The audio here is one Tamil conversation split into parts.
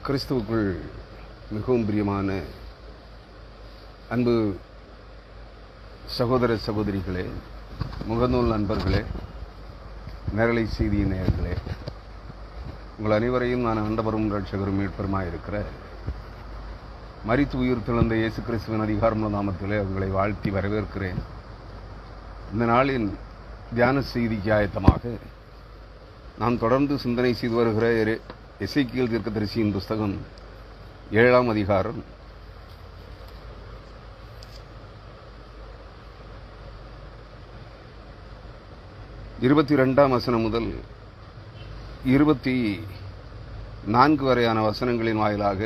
கிறிஸ்துவுக்குள் மிகவும் பிரியமான அன்பு சகோதர சகோதரிகளே, முகநூல் நண்பர்களே, நேரலை செய்தி நேயர்களே, உங்கள் அனைவரையும் நான் ஆண்டவரும் இரட்சகரும் மீட்பருமாயிருக்கிற மரித்து உயிர் தெழுந்த இயேசு கிறிஸ்துவின் அதிகாரமுள்ள நாமத்திலே உங்களை வாழ்த்தி வரவேற்கிறேன். இந்த நாளின் தியான செய்திக்கு ஆயத்தமாக நாம் தொடர்ந்து சிந்தனை செய்து வருகிற எசேக்கியேல் தீர்க்கதரிசியின் புஸ்தகம் 7ஆம் அதிகாரம் 22ஆம் வசனம் முதல் 24 வரையான வசனங்களின் வாயிலாக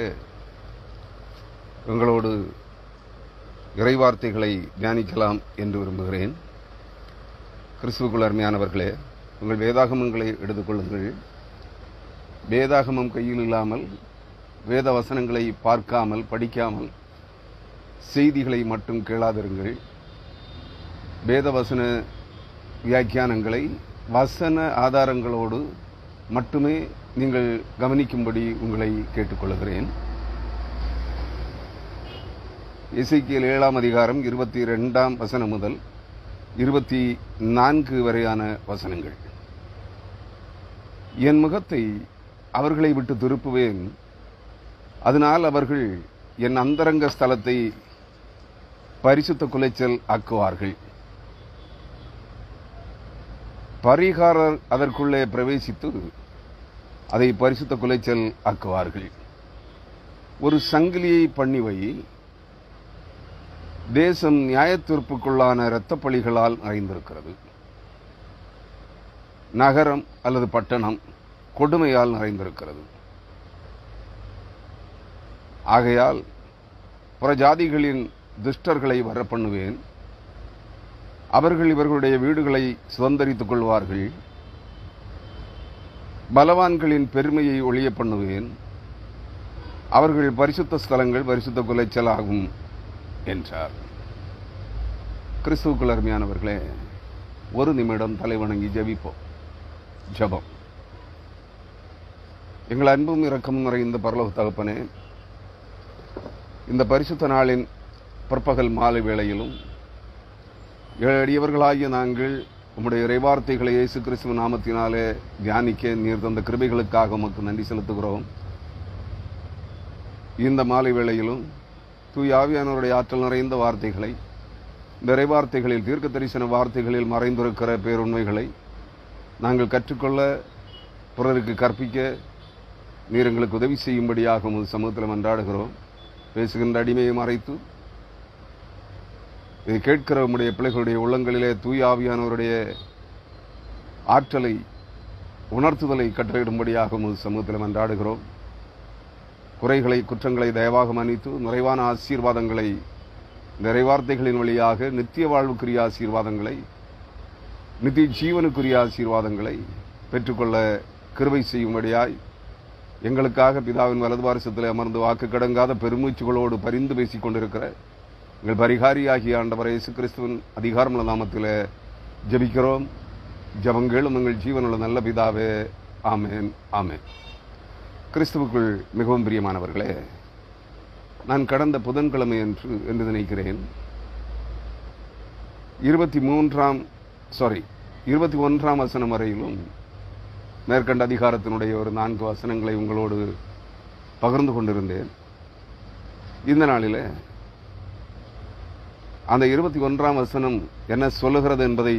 உங்களோடு இறைவார்த்தைகளை தியானிக்கலாம் என்று விரும்புகிறேன். கிறிஸ்துவுக்குள் அருமையானவர்களே, உங்கள் வேதாகமங்களை எடுத்துக்கொள்ளுங்கள். வேதாகமம் கையில் இல்லாமல், வேத வசனங்களை பார்க்காமல், படிக்காமல், செய்திகளை மட்டும் கேளாதிருங்கள். வேத வசன வியாக்கியானங்களை வசன ஆதாரங்களோடு மட்டுமே நீங்கள் கவனிக்கும்படி உங்களை கேட்டுக்கொள்கிறேன். எசேக்கியேல் 7ஆம் அதிகாரம் 22ஆம் வசனம் முதல் 24 வரையான வசனங்கள். என் முகத்தை அவர்களை விட்டு திருப்புவேன், அதனால் அவர்கள் என் அந்தரங்க ஸ்தலத்தை பரிசுத்த குலைச்சல் ஆக்குவார்கள். பரிகாரர் அதற்குள்ளே பிரவேசித்து அதை பரிசுத்த குலைச்சல் ஆக்குவார்கள். ஒரு சங்கிலியை பண்ணிவை, தேசம் நியாயத்தீர்ப்புக்குள்ளான இரத்தப்பழிகளால் நிறைந்திருக்கிறது. நகரம் அல்லது பட்டணம் கொடுமையால் நிறைந்திருக்கிறது. ஆகையால் புறஜாதிகளின் துஷ்டர்களை வரப்பண்ணுவேன், அவர்கள் இவர்களுடைய வீடுகளை சுதந்தரித்துக் கொள்வார்கள். பலவான்களின் பெருமையை ஒழிய பண்ணுவேன், அவர்கள் பரிசுத்த ஸ்தலங்கள் பரிசுத்த குலைச்சலாகும் என்றார். கிறிஸ்துவுக்குள் அருமையானவர்களே, ஒரு நிமிடம் தலைவணங்கி ஜெபிப்போம். ஜெபம். எங்கள் அன்பும் இரக்கமும் நிறைந்த பரலோக தகப்பனே, இந்த பரிசுத்த நாளின் பிற்பகல் மாலை வேளையிலும் அடியவர்களாகிய நாங்கள் உம்முடைய இறைவார்த்தைகளை இயேசு கிறிஸ்துவ நாமத்தினாலே தியானிக்க நீர் தந்த கிருபைகளுக்காக உமக்கு நன்றி செலுத்துகிறோம். இந்த மாலை வேளையிலும் தூய ஆவியானவருடைய ஆற்றல் நிறைந்த வார்த்தைகளை, இந்த இறைவார்த்தைகளில் தீர்க்க தரிசன வார்த்தைகளில் மறைந்திருக்கிற பேருண்மைகளை நாங்கள் கற்றுக்கொள்ள, பிறருக்கு கற்பிக்க நீர் எங்களுக்கு உதவி செய்யும்படியாக உமது சமூகத்தில் மன்றாடுகிறோம். பேசுகின்ற அடிமையை மறைத்து இதை கேட்கிற உம்முடைய பிள்ளைகளுடைய உள்ளங்களிலே தூய ஆவியானவருடைய ஆற்றலை, உணர்த்துதலை கட்டளையிடும்படியாக உமது சமூகத்தில் மன்றாடுகிறோம். குறைகளை, குற்றங்களை தயவாக மன்னித்து நிறைவான ஆசீர்வாதங்களை, நிறைவார்த்தைகளின் வழியாக நித்திய வாழ்வுக்குரிய ஆசீர்வாதங்களை, நித்திய ஜீவனுக்குரிய ஆசீர்வாதங்களை பெற்றுக்கொள்ள கிருபை செய்யும்படியாய் எங்களுக்காக பிதாவின் வலது வாரிசத்தில் அமர்ந்து வாக்கு கடங்காத பெருமூச்சுகளோடு பரிந்து பேசிக் கொண்டிருக்கிற எங்கள் பரிகாரியாகிய ஆண்டவர் இயேசு கிறிஸ்துவின் அதிகாரமுள்ள நாமத்தில் ஜெபிக்கிறோம். ஜெபங்களும் எங்கள் ஜீவனுள்ள நல்ல பிதாவே. ஆமேன், ஆமேன். கிறிஸ்துவுக்குள் மிகவும் பிரியமானவர்களே, நான் கடந்த புதன்கிழமை என்று நினைக்கிறேன் 21ஆம் வசனம் வரையிலும் மேற்கண்ட அதிகாரத்தினுடைய ஒரு 4 வசனங்களை உங்களோடு பகிர்ந்து கொண்டிருந்தேன். இந்த நாளில் அந்த 21ஆம் வசனம் என்ன சொல்லுகிறது என்பதை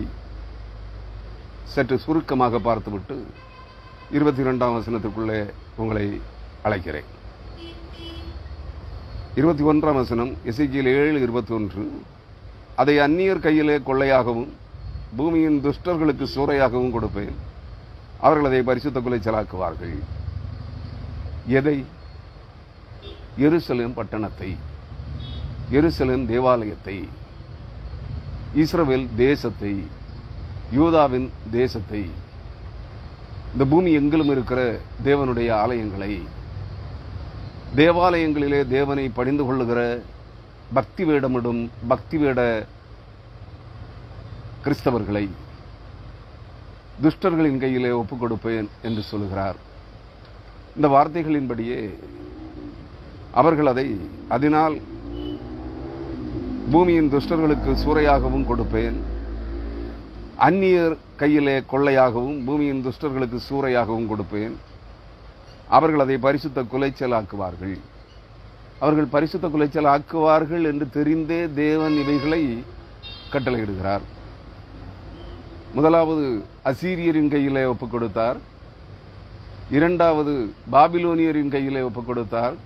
சற்று சுருக்கமாக பார்த்துவிட்டு 22ஆம் வசனத்திற்குள்ளே உங்களை அழைக்கிறேன். 21ஆம் வசனம் எசேக்கியேல் 7:21, அதை அந்நியர் கையிலே கொள்ளையாகவும் பூமியின் துஷ்டர்களுக்கு சூறையாகவும் கொடுப்பேன், அவர்கள் அதை பரிசுத்த குலைச்சலாக்குவார்கள். எதை? எருசலேம் பட்டணத்தை, எருசலேம் தேவாலயத்தை, இஸ்ரவேல் தேசத்தை, யூதாவின் தேசத்தை, இந்த பூமி எங்கிலும் இருக்கிற தேவனுடைய ஆலயங்களை, தேவாலயங்களிலே தேவனை பணிந்து கொள்ளுகிற பக்தி வேடமிடும் பக்தி வேட கிறிஸ்தவர்களை துஷ்டர்களின் கையிலே ஒப்புக் கொடுப்பேன் என்று சொல்கிறார். இந்த வார்த்தைகளின்படியே அவர்கள் அதனால் பூமியின் துஷ்டர்களுக்கு சூறையாகவும் கொடுப்பேன், அந்நியர் கையிலே கொள்ளையாகவும் பூமியின் துஷ்டர்களுக்கு சூறையாகவும் கொடுப்பேன். அவர்கள் அதை பரிசுத்த குலைச்சல் ஆக்குவார்கள். அவர்கள் பரிசுத்த குலைச்சல் ஆக்குவார்கள் என்று தெரிந்தே தேவன் இவைகளை கட்டளையிடுகிறார். முதலாவது அசீரியரின் கையிலே ஒப்புக் கொடுத்தார், இரண்டாவது பாபிலோனியரின் கையிலே ஒப்புக் கொடுத்தார்.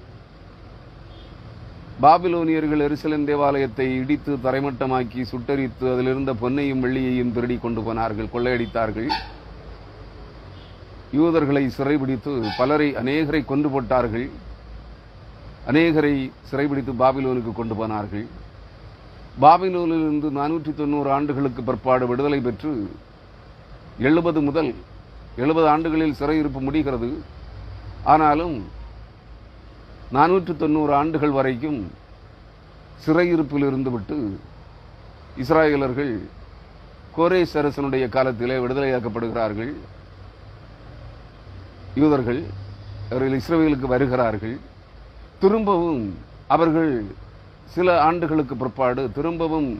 பாபிலோனியர்கள் எருசலேம் தேவாலயத்தை இடித்து தரைமட்டமாக்கி சுட்டரித்து அதிலிருந்த பொன்னையும் வெள்ளியையும் திருடி கொண்டு போனார்கள், கொள்ளையடித்தார்கள். யூதர்களை சிறைபிடித்து அநேகரை கொண்டு போட்டார்கள், அநேகரை சிறைபிடித்து பாபிலோனுக்கு கொண்டு போனார்கள். பாபிலோனிலிருந்து 490 ஆண்டுகளுக்கு பிற்பாடு விடுதலை பெற்று 70 முதல் 70 ஆண்டுகளில் சிறையிருப்பு முடிகிறது. ஆனாலும் 490 ஆண்டுகள் வரைக்கும் சிறையிருப்பில் இருந்துவிட்டு இஸ்ராயேலர்கள் கோரேஸ் அரசனுடைய காலத்திலே விடுதலையாக்கப்படுகிறார்கள். யூதர்கள் அவர்கள் இஸ்ரவேலுக்கு வருகிறார்கள். திரும்பவும் அவர்கள் சில ஆண்டுகளுக்கு பிற்பாடு திரும்பவும்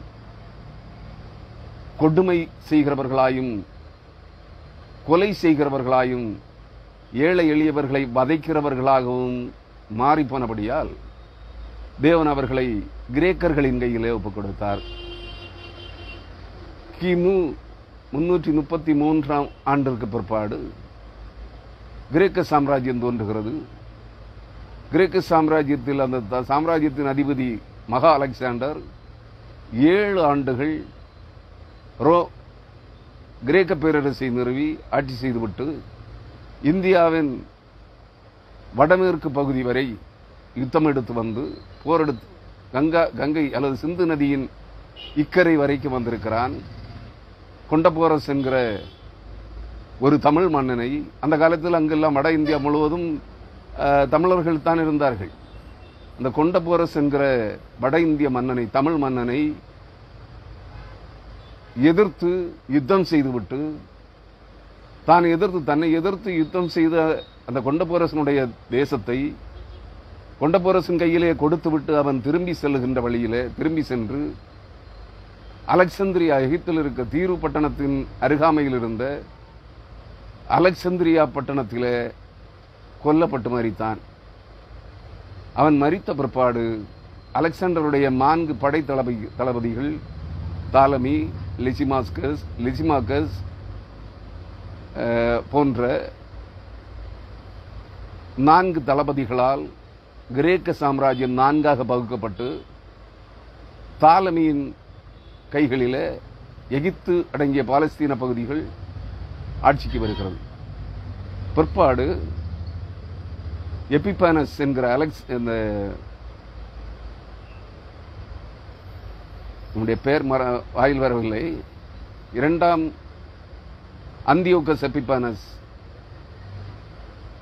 கொடுமை செய்கிறவர்களாயும் கொலை செய்கிறவர்களாயும் ஏழை எளியவர்களை வதைக்கிறவர்களாகவும் மாறிப்போனபடியால் தேவன் அவர்களை கிரேக்கர்களின் கையிலே ஒப்புக் கொடுத்தார். கிமு 333 ஆண்டிற்கு பிற்பாடு கிரேக்க சாம்ராஜ்யம் தோன்றுகிறது. கிரேக்க சாம்ராஜ்யத்தில் அந்த சாம்ராஜ்யத்தின் அதிபதி மகா அலெக்சாண்டர் 7 ஆண்டுகள் கிரேக்க பேரரசை நிறுவி ஆட்சி செய்துவிட்டு இந்தியாவின் வடமேற்கு பகுதி வரை யுத்தம் எடுத்து வந்து போரெடுத்து கங்கை அல்லது சிந்து நதியின் இக்கரை வரைக்கும் வந்திருக்கிறான். கொண்டபோரஸ் என்கிற ஒரு தமிழ் மன்னனை, அந்த காலத்தில் அங்கெல்லாம் வட இந்தியா முழுவதும் தமிழர்கள் தான் இருந்தார்கள். அந்த கொண்டபோரஸ் என்கிற வட இந்திய மன்னனை, தமிழ் மன்னனை எதிர்த்து யுத்தம் செய்துவிட்டு தன்னை எதிர்த்து யுத்தம் செய்த அந்த கொண்டபோரசனுடைய தேசத்தை கொண்டபோரசின் கையிலே கொடுத்துவிட்டு அவன் திரும்பி செல்லுகின்ற வழியிலே திரும்பி சென்று அலெக்சாந்திரியா, எகிப்தில் இருக்க தீரு பட்டணத்தின் அருகாமையில் இருந்த அலெக்சாந்திரியா பட்டணத்திலே கொல்லப்பட்டு மரித்தான். அவன் மரித்த பிற்பாடு அலெக்சாண்டருடைய 4 படை தளபதிகள் தாலமி, லிசிமாக்கஸ் போன்ற 4 தளபதிகளால் கிரேக்க சாம்ராஜ்யம் 4ஆக பகுக்கப்பட்டு தாலமியின் கைகளிலே எகிப்து அடங்கிய பாலஸ்தீன பகுதிகள் ஆட்சிக்கு வருகிறது. பிற்பாடு எபிபானஸ் என்கிற நம்முடைய பெயர் வாயில் வரவில்லை, 2ஆம் அந்தியோகஸ் எபிபானஸ்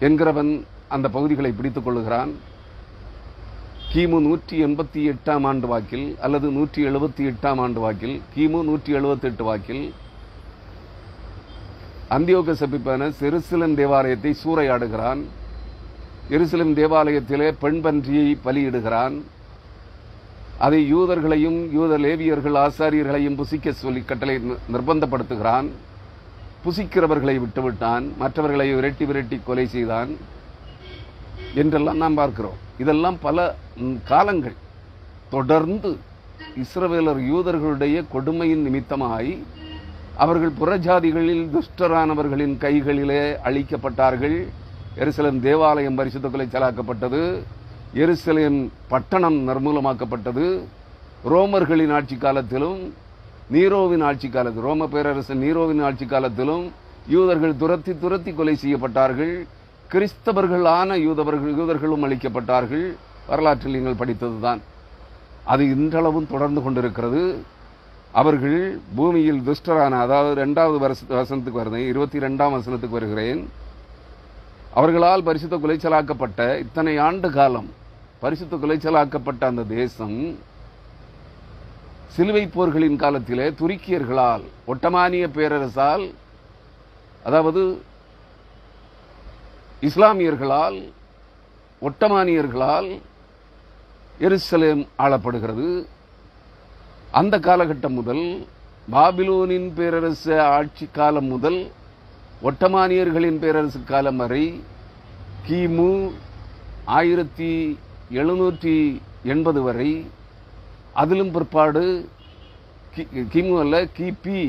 என்கிறவன் அந்த பகுதிகளை பிடித்துக் கொள்ளுகிறான். கிமு 188 ஆண்டு வாக்கில் அல்லது 178 ஆண்டு வாக்கில், கிமு 178 வாக்கில் அந்தியோகஸ் எபிபானஸ் எருசலேம் தேவாலயத்தை சூறையாடுகிறான். எருசலேம் தேவாலயத்திலே பெண் பன்றியை பலியிடுகிறான். அதை யூதர்களையும் யூத லேவியர்கள் ஆசாரியர்களையும் புசிக்க சொல்லி கட்டளை நிர்பந்தப்படுத்துகிறான். புசிக்கிறவர்களை விட்டுவிட்டான், மற்றவர்களை விரட்டி கொலை செய்தான் என்றெல்லாம் நாம் பார்க்கிறோம். இதெல்லாம் பல காலங்கள் தொடர்ந்து இஸ்ரவேலர் யூதர்களுடைய கொடுமையின் நிமித்தமாய் அவர்கள் புறஜாதிகளில் துஷ்டரானவர்களின் கைகளிலே அழிக்கப்பட்டார்கள். எருசலேம் தேவாலயம் பரிசுத்த குலைச்சலாக்கப்பட்டது. எருசலேம் பட்டணம் நிர்மூலமாக்கப்பட்டது. ரோமர்களின் ஆட்சி காலத்திலும் நீரோவின் ஆட்சி காலத்தில், ரோம பேரரசன் நீரோவின் ஆட்சி காலத்திலும் யூதர்கள் துரத்தி கொலை செய்யப்பட்டார்கள். கிறிஸ்தவர்களான யூதர்களும் அளிக்கப்பட்டார்கள். வரலாற்றில் நீங்கள் படித்ததுதான். அது இன்றளவும் தொடர்ந்து கொண்டிருக்கிறது. அவர்கள் பூமியில் துஷ்டரான, அதாவது 2வது வசனத்துக்கு வருகிறேன், 22ஆம் வசனத்துக்கு வருகிறேன். அவர்களால் பரிசுத்த குலைச்சலாக்கப்பட்ட இத்தனை ஆண்டு காலம் பரிசுத்த குலைச்சலாக்கப்பட்ட அந்த தேசம் சிலுவை போர்களின் காலத்திலே துருக்கியர்களால், ஒட்டமானிய பேரரசால், அதாவது இஸ்லாமியர்களால், ஒட்டமானியர்களால் எருசலேம் ஆளப்படுகிறது. அந்த காலகட்டம் முதல் பாபிலோனின் பேரரசு ஆட்சி காலம் முதல் ஒட்டமானியர்களின் பேரரசு காலம் வரை கிமு 1780 வரை, அதிலும் பிற்பாடு கிமு அல்ல கிபி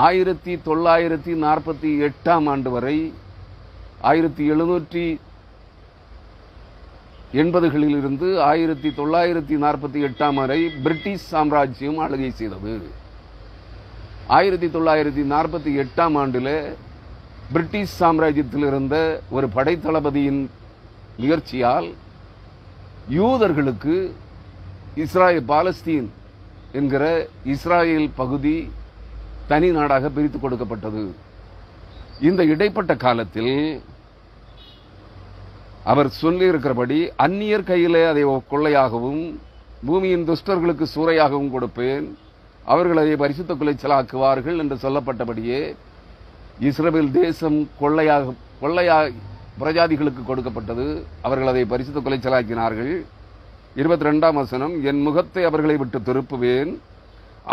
1948 ஆண்டு வரை, 1780களில் இருந்து 1948 வரை பிரிட்டிஷ் சாம்ராஜ்யம் ஆளுகை செய்தது. 1948 ஆண்டில் பிரிட்டிஷ் சாம்ராஜ்யத்தில் இருந்த ஒரு படைத்தளபதியின் முயற்சியால் யூதர்களுக்கு பாலஸ்தீன் என்கிற இஸ்ராயேல் பகுதி தனி நாடாக பிரித்துக் கொடுக்கப்பட்டது. இந்த இடைப்பட்ட காலத்தில் அவர் சொல்லியிருக்கிறபடி அந்நியர் கையிலே அதை கொள்ளையாகவும் பூமியின் துஷ்டர்களுக்கு சூறையாகவும் கொடுப்பேன், அவர்கள் அதை பரிசுத்த குலைச்சலாக்குவார்கள் என்று சொல்லப்பட்டபடியே இஸ்ரவேல் தேசம் கொள்ளையாக பிரஜாதிகளுக்கு கொடுக்கப்பட்டது. அவர்கள் அதை பரிசுத்த குலைச்சலாக்கினார்கள். 22ஆம் வசனம், என் முகத்தை அவர்களை விட்டு திருப்புவேன்,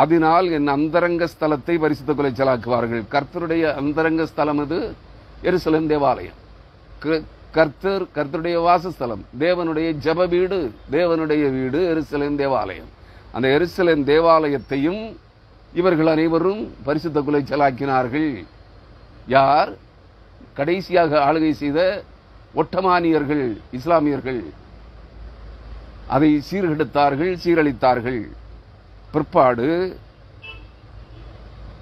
அதனால் என் அந்தரங்க ஸ்தலத்தை பரிசுத்த குலைச்சலாக்குவார்கள். கர்த்தருடைய அந்தரங்க ஸ்தலம் இது எருசலேம் தேவாலயம். கர்த்தருடைய வாசஸ்தலம், தேவனுடைய ஜெப வீடு, தேவனுடைய வீடு எருசலேம் தேவாலயம். அந்த எருசலேம் தேவாலயத்தையும் இவர்கள் அனைவரும் பரிசுத்த குலைச்சலாக்கினார்கள். யார்? கடைசியாக ஆளுகை செய்த ஒட்டமானியர்கள், இஸ்லாமியர்கள் அதை சீர்கெடுத்தார்கள், சீரழித்தார்கள். பிற்பாடு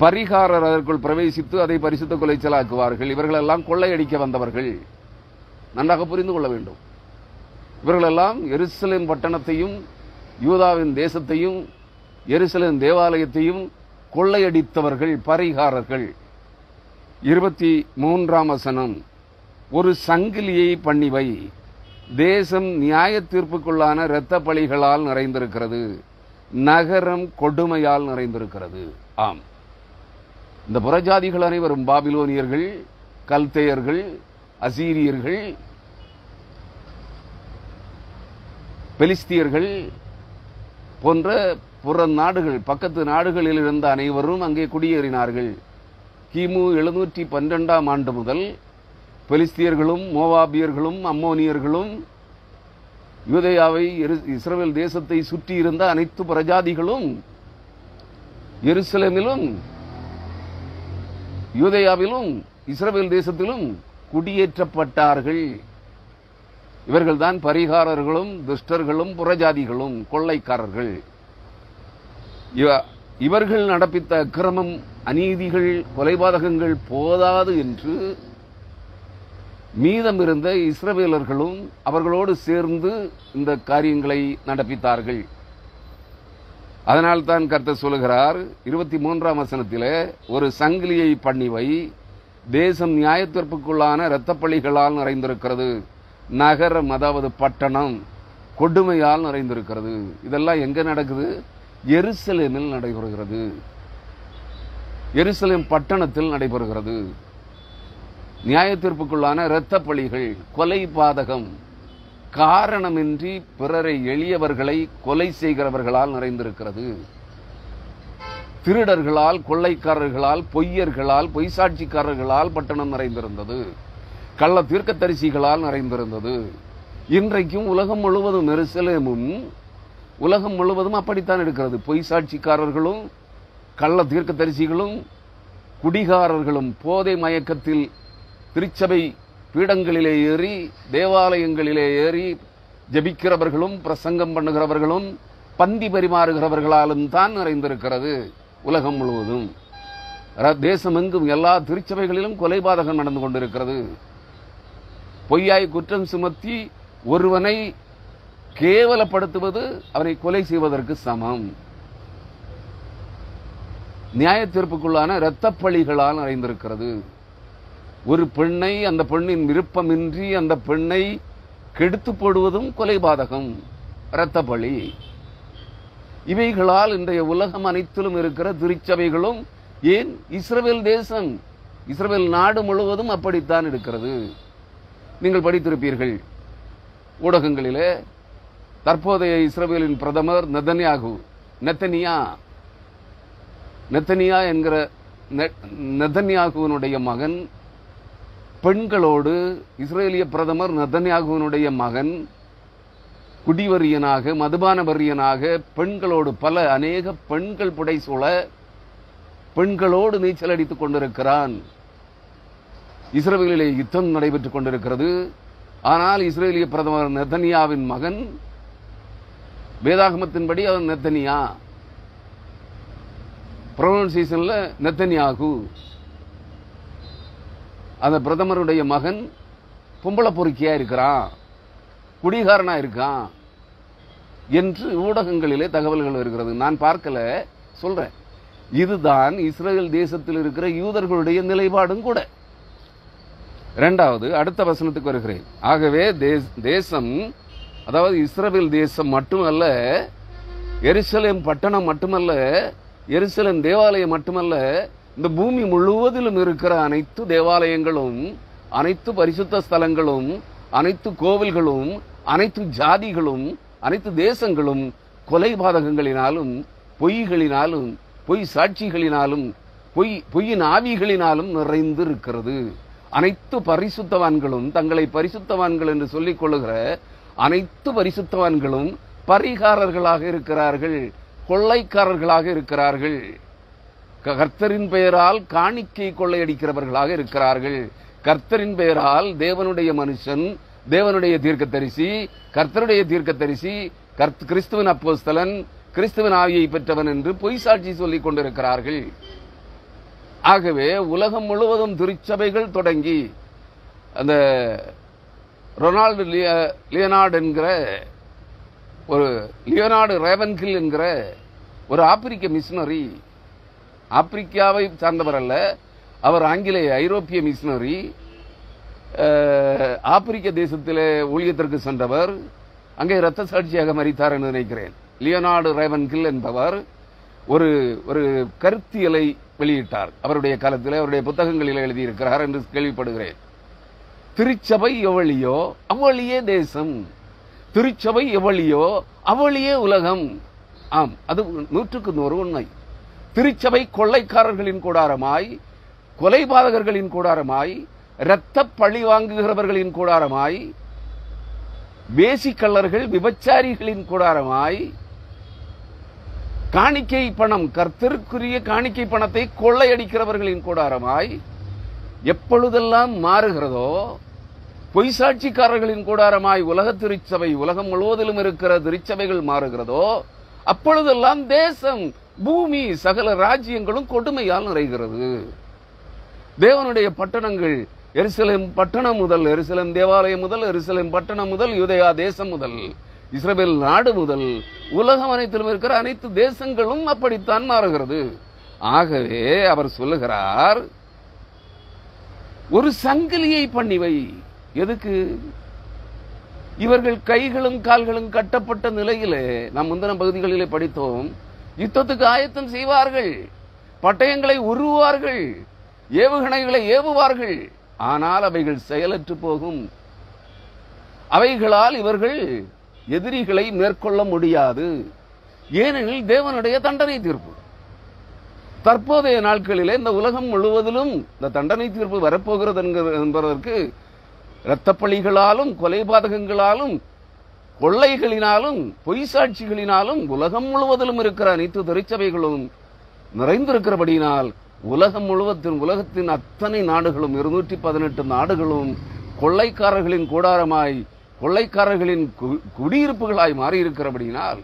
பரிகாரர் அதற்குள் பிரவேசித்து அதை பரிசுத்த குலைச்சலாக்குவார்கள். இவர்களெல்லாம் கொள்ளையடிக்க வந்தவர்கள், நன்றாக புரிந்து கொள்ள வேண்டும். இவர்களெல்லாம் எருசலேம் பட்டணத்தையும் யூதாவின் தேசத்தையும் எருசலேம் தேவாலயத்தையும் கொள்ளையடித்தவர்கள், பரிகாரர்கள். 23ஆம் வசனம், ஒரு சங்கிலியை பண்ணிவை, தேசம் நியாய தீர்ப்புக்குள்ளான இரத்த பழிகளால் நிறைந்திருக்கிறது, நகரம் கொடுமையால் நிறைந்திருக்கிறது. ஆம், இந்த புறஜாதிகள் அனைவரும் பாபிலோனியர்கள், கல்தேயர்கள், அசீரியர்கள், பெலிஸ்தியர்கள் போன்ற புற நாடுகள், பக்கத்து நாடுகளில் இருந்த அனைவரும் அங்கே குடியேறினார்கள். கிமு 712ஆம் ஆண்டு முதல் பெலிஸ்தியர்களும் மோவாபியர்களும் அம்மோனியர்களும் யூதேயாவை இஸ்ரவேல் தேசத்தை சுற்றியிருந்த அனைத்து பிரஜாதிகளும் எருசலேமிலும் யூதேயாவிலும் இஸ்ரவேல் தேசத்திலும் குடியேற்றப்பட்டார்கள். இவர்கள்தான் பரிகாரர்களும் துஷ்டர்களும் புறஜாதிகளும் கொள்ளைக்காரர்கள். இவர்கள் நடப்பித்த அக்கிரமம், அநீதிகள், கொலைபாதகங்கள் போதாது என்று மீதமிருந்த இஸ்ரவேலர்களும் அவர்களோடு சேர்ந்து இந்த காரியங்களை நடப்பித்தார்கள். அதனால் தான் கர்த்தர் சொல்லுகிறார் 23ஆம் வசனத்திலே, ஒரு சங்கிலியை பண்ணிவை, தேசம் நியாயத்தீர்ப்புக்குள்ளான இரத்தப்பழிகளால் நிறைந்திருக்கிறது, நகரம் அதாவது பட்டணம் கொடுமையால் நிறைந்திருக்கிறது. இதெல்லாம் எங்க நடக்குது? எருசலேமில் நடைபெறுகிறது, எருசலேம் பட்டணத்தில் நடைபெறுகிறது. நியாயத்தீர்ப்புக்குள்ளான இரத்த பழிகள், கொலை பாதகம், காரணமின்றி பிறரை எளியவர்களை கொலை செய்கிறவர்களால் நிறைந்திருக்கிறது. திருடர்களால், கொள்ளைக்காரர்களால், பொய்யர்களால், பொய்சாட்சிக்காரர்களால் பட்டணம் நிறைந்திருந்தது. கள்ள தீர்க்கதரிசிகளால் நிறைந்திருந்தது. இன்றைக்கும் உலகம் முழுவதும் எருசலேமும் உலகம் முழுவதும் அப்படித்தான் இருக்கிறது. பொய்சாட்சிக்காரர்களும், கள்ள தீர்க்கதரிசிகளும், குடிகாரர்களும், போதை மயக்கத்தில் திருச்சபை பீடங்களிலே ஏறி, தேவாலயங்களிலே ஏறி ஜபிக்கிறவர்களும், பிரசங்கம் பண்ணுகிறவர்களும், பந்தி பரிமாறுகிறவர்களாலும் தான் நிறைந்திருக்கிறது உலகம் முழுவதும். தேசமெங்கும் எல்லா திருச்சபைகளிலும் கொலைபாதகம் நடந்து கொண்டிருக்கிறது. பொய்யாய் குற்றம் சுமத்தி ஒருவனை கேவலப்படுத்துவது அவனை கொலை செய்வதற்கு சமம். நியாய தீர்ப்புக்குள்ளான இரத்த பழிகளால் நிறைந்திருக்கிறது. ஒரு பெண்ணை, அந்த பெண்ணின் விருப்பமின்றி அந்த பெண்ணை கெடுத்து போடுவதும் கொலைபாதகம், இரத்த பழி. இவைகளால் இன்றைய உலகம் அனைத்திலும் இருக்கிற திருச்சபைகளும், ஏன் இஸ்ரவேல் தேசம், இஸ்ரவேல் நாடு முழுவதும் அப்படித்தான் இருக்கிறது. நீங்கள் படித்திருப்பீர்கள் ஊடகங்களிலே, தற்போதைய இஸ்ரவேலின் பிரதமர் நெத்தனியா என்கிற நெதன்யாகுவினுடைய மகன் பெண்களோடு, இஸ்ரேலிய பிரதமர் நெதன்யாகுவினுடைய மகன் குடிவரியனாக, மதுபான வரியனாக, பெண்களோடு அநேக பெண்கள் புடைசூழ பெண்களோடு நீச்சல் அடித்துக் கொண்டிருக்கிறான். இஸ்ரவேலிலே யுத்தம் நடைபெற்றுக் கொண்டிருக்கிறது. ஆனால் இஸ்ரேலிய பிரதமர் நெதன்யாவின் மகன், வேதாகமத்தின்படி அவன் நெத்தனியா, ப்ரொனன்சியேஷன்ல நெத்தனியாகு. அந்த பிரதமருடைய மகன் பொம்பளை பொறுக்கியா இருக்கிறான், குடிகாரனா இருக்கான் என்று ஊடகங்களிலே தகவல்கள் இருக்கிறது. நான் பார்க்கல, சொல்றேன். இதுதான் இஸ்ரேல் தேசத்தில் இருக்கிற யூதர்களுடைய நிலைப்பாடும் கூட. இரண்டாவது, அடுத்த வசனத்துக்கு வருகிறேன். ஆகவே தேசம், அதாவது இஸ்ரவேல் தேசம் மட்டுமல்ல, எருசலேம் பட்டணம் மட்டுமல்ல, எருசலேம் தேவாலயம் மட்டுமல்ல, இந்த பூமி முழுவதிலும் இருக்கிற அனைத்து தேவாலயங்களும், அனைத்து பரிசுத்த ஸ்தலங்களும், அனைத்து கோவில்களும், அனைத்து ஜாதிகளும், அனைத்து தேசங்களும் கொலைபாதகங்களினாலும், பொய்களினாலும், பொய் சாட்சிகளினாலும், பொய்யின் ஆவிகளினாலும் நிறைந்து இருக்கிறது. அனைத்து பரிசுத்தவான்களும், தங்களை பரிசுத்தவான்கள் என்று சொல்லிக் கொள்ளுகிற அனைத்து பரிசுத்தவான்களும் பரிகாரர்களாக இருக்கிறார்கள், கொள்ளைக்காரர்களாக இருக்கிறார்கள். கர்த்தரின் பெயரால் காணிக்கை கொள்ளையடிக்கிறவர்களாக இருக்கிறார்கள். கர்த்தரின் பெயரால் தேவனுடைய மனுஷன், தேவனுடைய தீர்க்கதரிசி, கர்த்தருடைய தீர்க்கதரிசி, கிறிஸ்துவின் அப்போஸ்தலன், கிறிஸ்துவின் ஆவியை பெற்றவன் என்று பொய் சாட்சி சொல்லிக் கொண்டிருக்கிறார்கள். ஆகவே உலகம் முழுவதும் திருச்சபைகள் தொடங்கி, அந்த ரொனால்டு லியோனார்டு என்கிற ஒரு லியோனார்டு ரேவன்கில் என்கிற ஒரு ஆப்பிரிக்க மிஷனரி, ஆப்பிரிக்காவை சார்ந்தவர் அல்ல, அவர் ஆங்கிலேய ஐரோப்பிய மிஷனரி, ஆப்பிரிக்க தேசத்திலே ஊழியத்திற்கு சென்றவர், அங்கே இரத்த சாட்சியாக மரித்தார் என்று நினைக்கிறேன். லியோனார்டு ரேவன்கில் என்பவர் ஒரு ஒரு கருத்தியலை வெளியிட்டார். அவருடைய காலத்தில் அவருடைய புத்தகங்களில் எழுதியிருக்கிறார் என்று கேள்விப்படுகிறேன். திருச்சபை எவளியோ அவளியே தேசம், திருச்சபை எவளியோ அவளியே உலகம். ஆம், அது 100% உண்மை. திருச்சபை கொள்ளைக்காரர்களின் கூடாரமாய், கொலைபாதகர்களின் கூடாரமாய், இரத்த பழி வாங்குகிறவர்களின் கூடாரமாய், வேசிக்கள்ளர்கள் விபச்சாரிகளின் கூடாரமாய், காணிக்கை பணம், கர்த்தருக்குரிய காணிக்கை பணத்தை கொள்ளையடிக்கிறவர்களின் கூடாரமாய் எப்பொழுதெல்லாம் மாறுகிறதோ, பொய் சாட்சிக்காரர்களின் கூடாரமாய் உலக திருச்சபை, உலகம் முழுவதிலும் இருக்கிற திருச்சபைகள் மாறுகிறதோ, அப்பொழுதெல்லாம் தேசம், பூமி, சகல ராஜ்யங்களும் கொடுமையால் நிறைகிறது. தேவனுடைய பட்டணங்கள், எருசலேம் பட்டணம் முதல், எருசலேம் தேவாலயம் முதல், எருசலேம் பட்டணம் முதல், யூதேயா தேசம் முதல், இஸ்ரவேல் நாடு முதல், உலகம் அனைத்திலும் இருக்கிற அனைத்து தேசங்களும் அப்படித்தான் மாறுகிறது. ஆகவே அவர் சொல்லுகிறார், ஒரு சங்கிலியை பண்ணிவை. எதுக்கு? இவர்கள் கைகளும் கால்களும் கட்டப்பட்ட நிலையிலே, நாம் முந்தின பகுதிகளிலே படித்தோம், யுத்தத்துக்கு ஆயத்தம் செய்வார்கள், பட்டயங்களை உருவார்கள், ஏவுகணைகளை ஏவுவார்கள். ஆனால் அவைகள் செயலற்று போகும். அவைகளால் இவர்கள் எதிரிகளை மேற்கொள்ள முடியாது. ஏனெனில் தேவனுடைய தண்டனை தீர்ப்பு. தற்போதைய நாட்களிலே இந்த உலகம் முழுவதிலும் இந்த தண்டனை தீர்ப்பு வரப்போகிறது என்பதற்கு இரத்தப்பழிகளாலும், கொலைபாதகங்களாலும், கொள்ளைகளினாலும், பொய் சாட்சிகளினாலும் உலகம் முழுவதிலும் இருக்கிற அனைத்து திருச்சபைகளும் நிறைந்திருக்கிறபடியினால் உலகத்தின் அத்தனை நாடுகளும், 218 நாடுகளும் கொள்ளைக்காரர்களின் கூடாரமாய், கொள்ளைக்காரர்களின் குடியிருப்புகளாய் மாறியிருக்கிறபடியினால்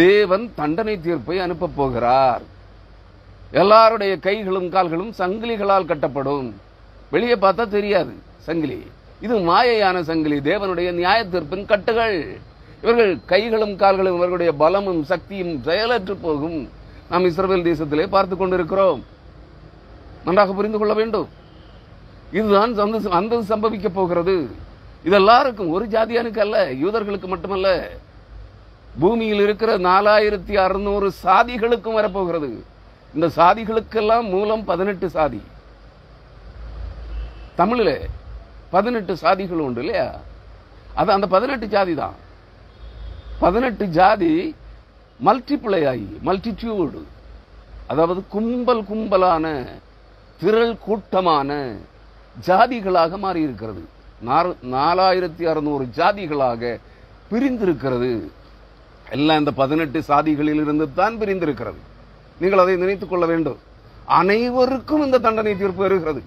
தேவன் தண்டனை தீர்ப்பை அனுப்பப் போகிறார். எல்லாருடைய கைகளும் கால்களும் சங்கிலிகளால் கட்டப்படும். வெளியே பார்த்தா தெரியாது சங்கிலி, இது மாயையான சங்கிலி, தேவனுடைய நியாய தீர்ப்பின் கட்டுகள். இவர்கள் கைகளும் கால்களும், இவர்களுடைய பலமும் சக்தியும் செயலற்று போகும். நாம் இஸ்ரவேல் தேசத்திலே பார்த்து கொண்டிருக்கிறோம். நன்றாக புரிந்து கொள்ள வேண்டும். இதுதான் அந்த சம்பவிக்க போகிறது. இதெல்லாருக்கும், ஒரு ஜாதியானுக்கு அல்ல, யூதர்களுக்கு மட்டுமல்ல, பூமியில் இருக்கிற 4600 சாதிகளுக்கும் வரப்போகிறது. இந்த சாதிகளுக்கெல்லாம் மூலம் 18 சாதி. தமிழில் 18 சாதிகள் உண்டு இல்லையா? அது அந்த 18 ஜாதி தான். 18 ஜாதி மல்டிப்ளை ஆகி மல்டிடியூடு, அதாவது கும்பல் கும்பலான திரள் கூட்டமான ஜாதிகளாக மாறி இருக்கிறது. 4600 ஜாதிகளாக பிரிந்திருக்கிறது. எல்லாம் இந்த 18 சாதிகளில் இருந்து தான் பிரிந்திருக்கிறது. நீங்கள் அதை நினைத்துக் கொள்ள வேண்டும். அனைவருக்கும் இந்த தண்டனை தீர்ப்பு வருகிறது.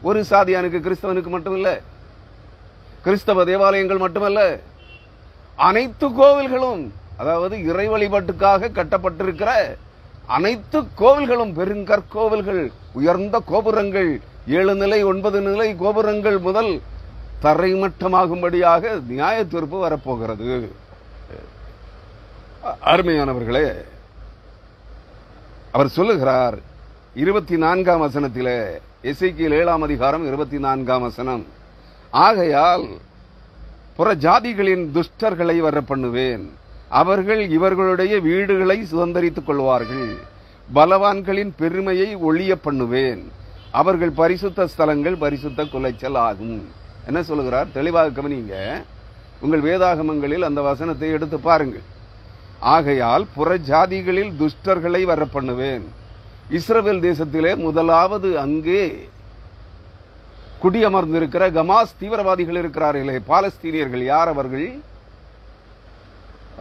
ஒரு சாதியானுக்கு, கிறிஸ்தவனுக்கு மட்டுமல்ல, கிறிஸ்தவ தேவாலயங்கள் மட்டுமல்ல, அனைத்து கோவில்களும், அதாவது இறை வழிபாட்டுக்காக கட்டப்பட்டிருக்கிற அனைத்து கோவில்களும், பெருங்கற்கோவில்கள், உயர்ந்த கோபுரங்கள், 7 நிலை 9 நிலை கோபுரங்கள் முதல் தரைமட்டமாகும்படியாக நியாய தீர்ப்பு வரப்போகிறது. அருமையானவர்களே, அவர் சொல்லுகிறார் 24ஆம் வசனத்திலே, எசேக்கியேல் 7ஆம் அதிகாரம் 24ஆம் வசனம், ஆகையால் புற ஜாதிகளின் துஷ்டர்களை வர பண்ணுவேன், அவர்கள் இவர்களுடைய வீடுகளை சுதந்தரித்துக் கொள்வார்கள், பலவான்களின் பெருமையை ஒழிய பண்ணுவேன், அவர்கள் பரிசுத்த ஸ்தலங்கள் பரிசுத்த குலைச்சல் ஆகும். என்ன சொல்லுகிறார்? தெளிவாக கவனிங்க. உங்கள் வேதாகமங்களில் அந்த வசனத்தை எடுத்து பாருங்கள். ஆகையால் புற ஜாதிகளில் துஷ்டர்களை வர பண்ணுவேன். இஸ்ரவேல் தேசத்திலே முதலாவது அங்கே குடியமர்ந்திருக்கிற கமாஸ் தீவிரவாதிகள் இருக்கிறார்களே, பாலஸ்தீனியர்கள். யார் அவர்கள்?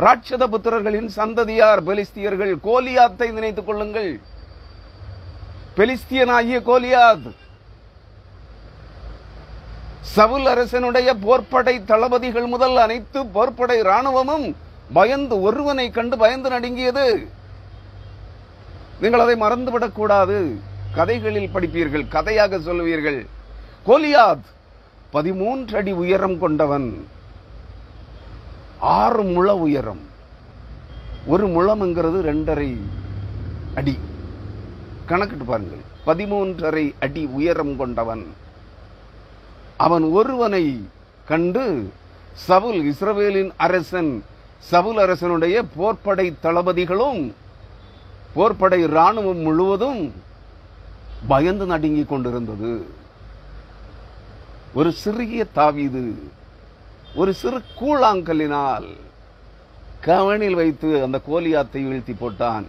ராட்சத புத்திரர்களின் சந்ததியார், பெலிஸ்தியர்கள். கோலியாத்தை நினைத்துக் கொள்ளுங்கள். பெலிஸ்தியனாகிய கோலியாத் சவுல் அரசனுடைய போர்ப்படை தளபதிகள் முதல் அனைத்து போர்ப்படை ராணுவமும் பயந்து, ஒருவனை கண்டு பயந்து நடுங்கியது. நீங்கள் அதை மறந்துவிடக் கூடாது. கதைகளில் படிப்பீர்கள், கதையாக சொல்லுவீர்கள். கோலியாத் 13 அடி உயரம் கொண்டவன், 6 முழ உயரம். ஒரு முழம்ங்கிறது 2.5 அடி. கணக்கிட்டு பாருங்கள். 13.5 அடி உயரம் கொண்டவன். அவன் ஒருவனை கண்டு சவுல், இஸ்ரவேலின் அரசன் சவுல் அரசனுடைய போர்ப்படை தளபதிகளும் போர்ப்படை ராணுவம் முழுவதும் பயந்து நடுங்கிக் கொண்டிருந்தது. ஒரு சிறிய தாவீது ஒரு சிறு கூழாங்கல்லினால் கவனில் வைத்து அந்த கோலியாத்தை வீழ்த்தி போட்டான்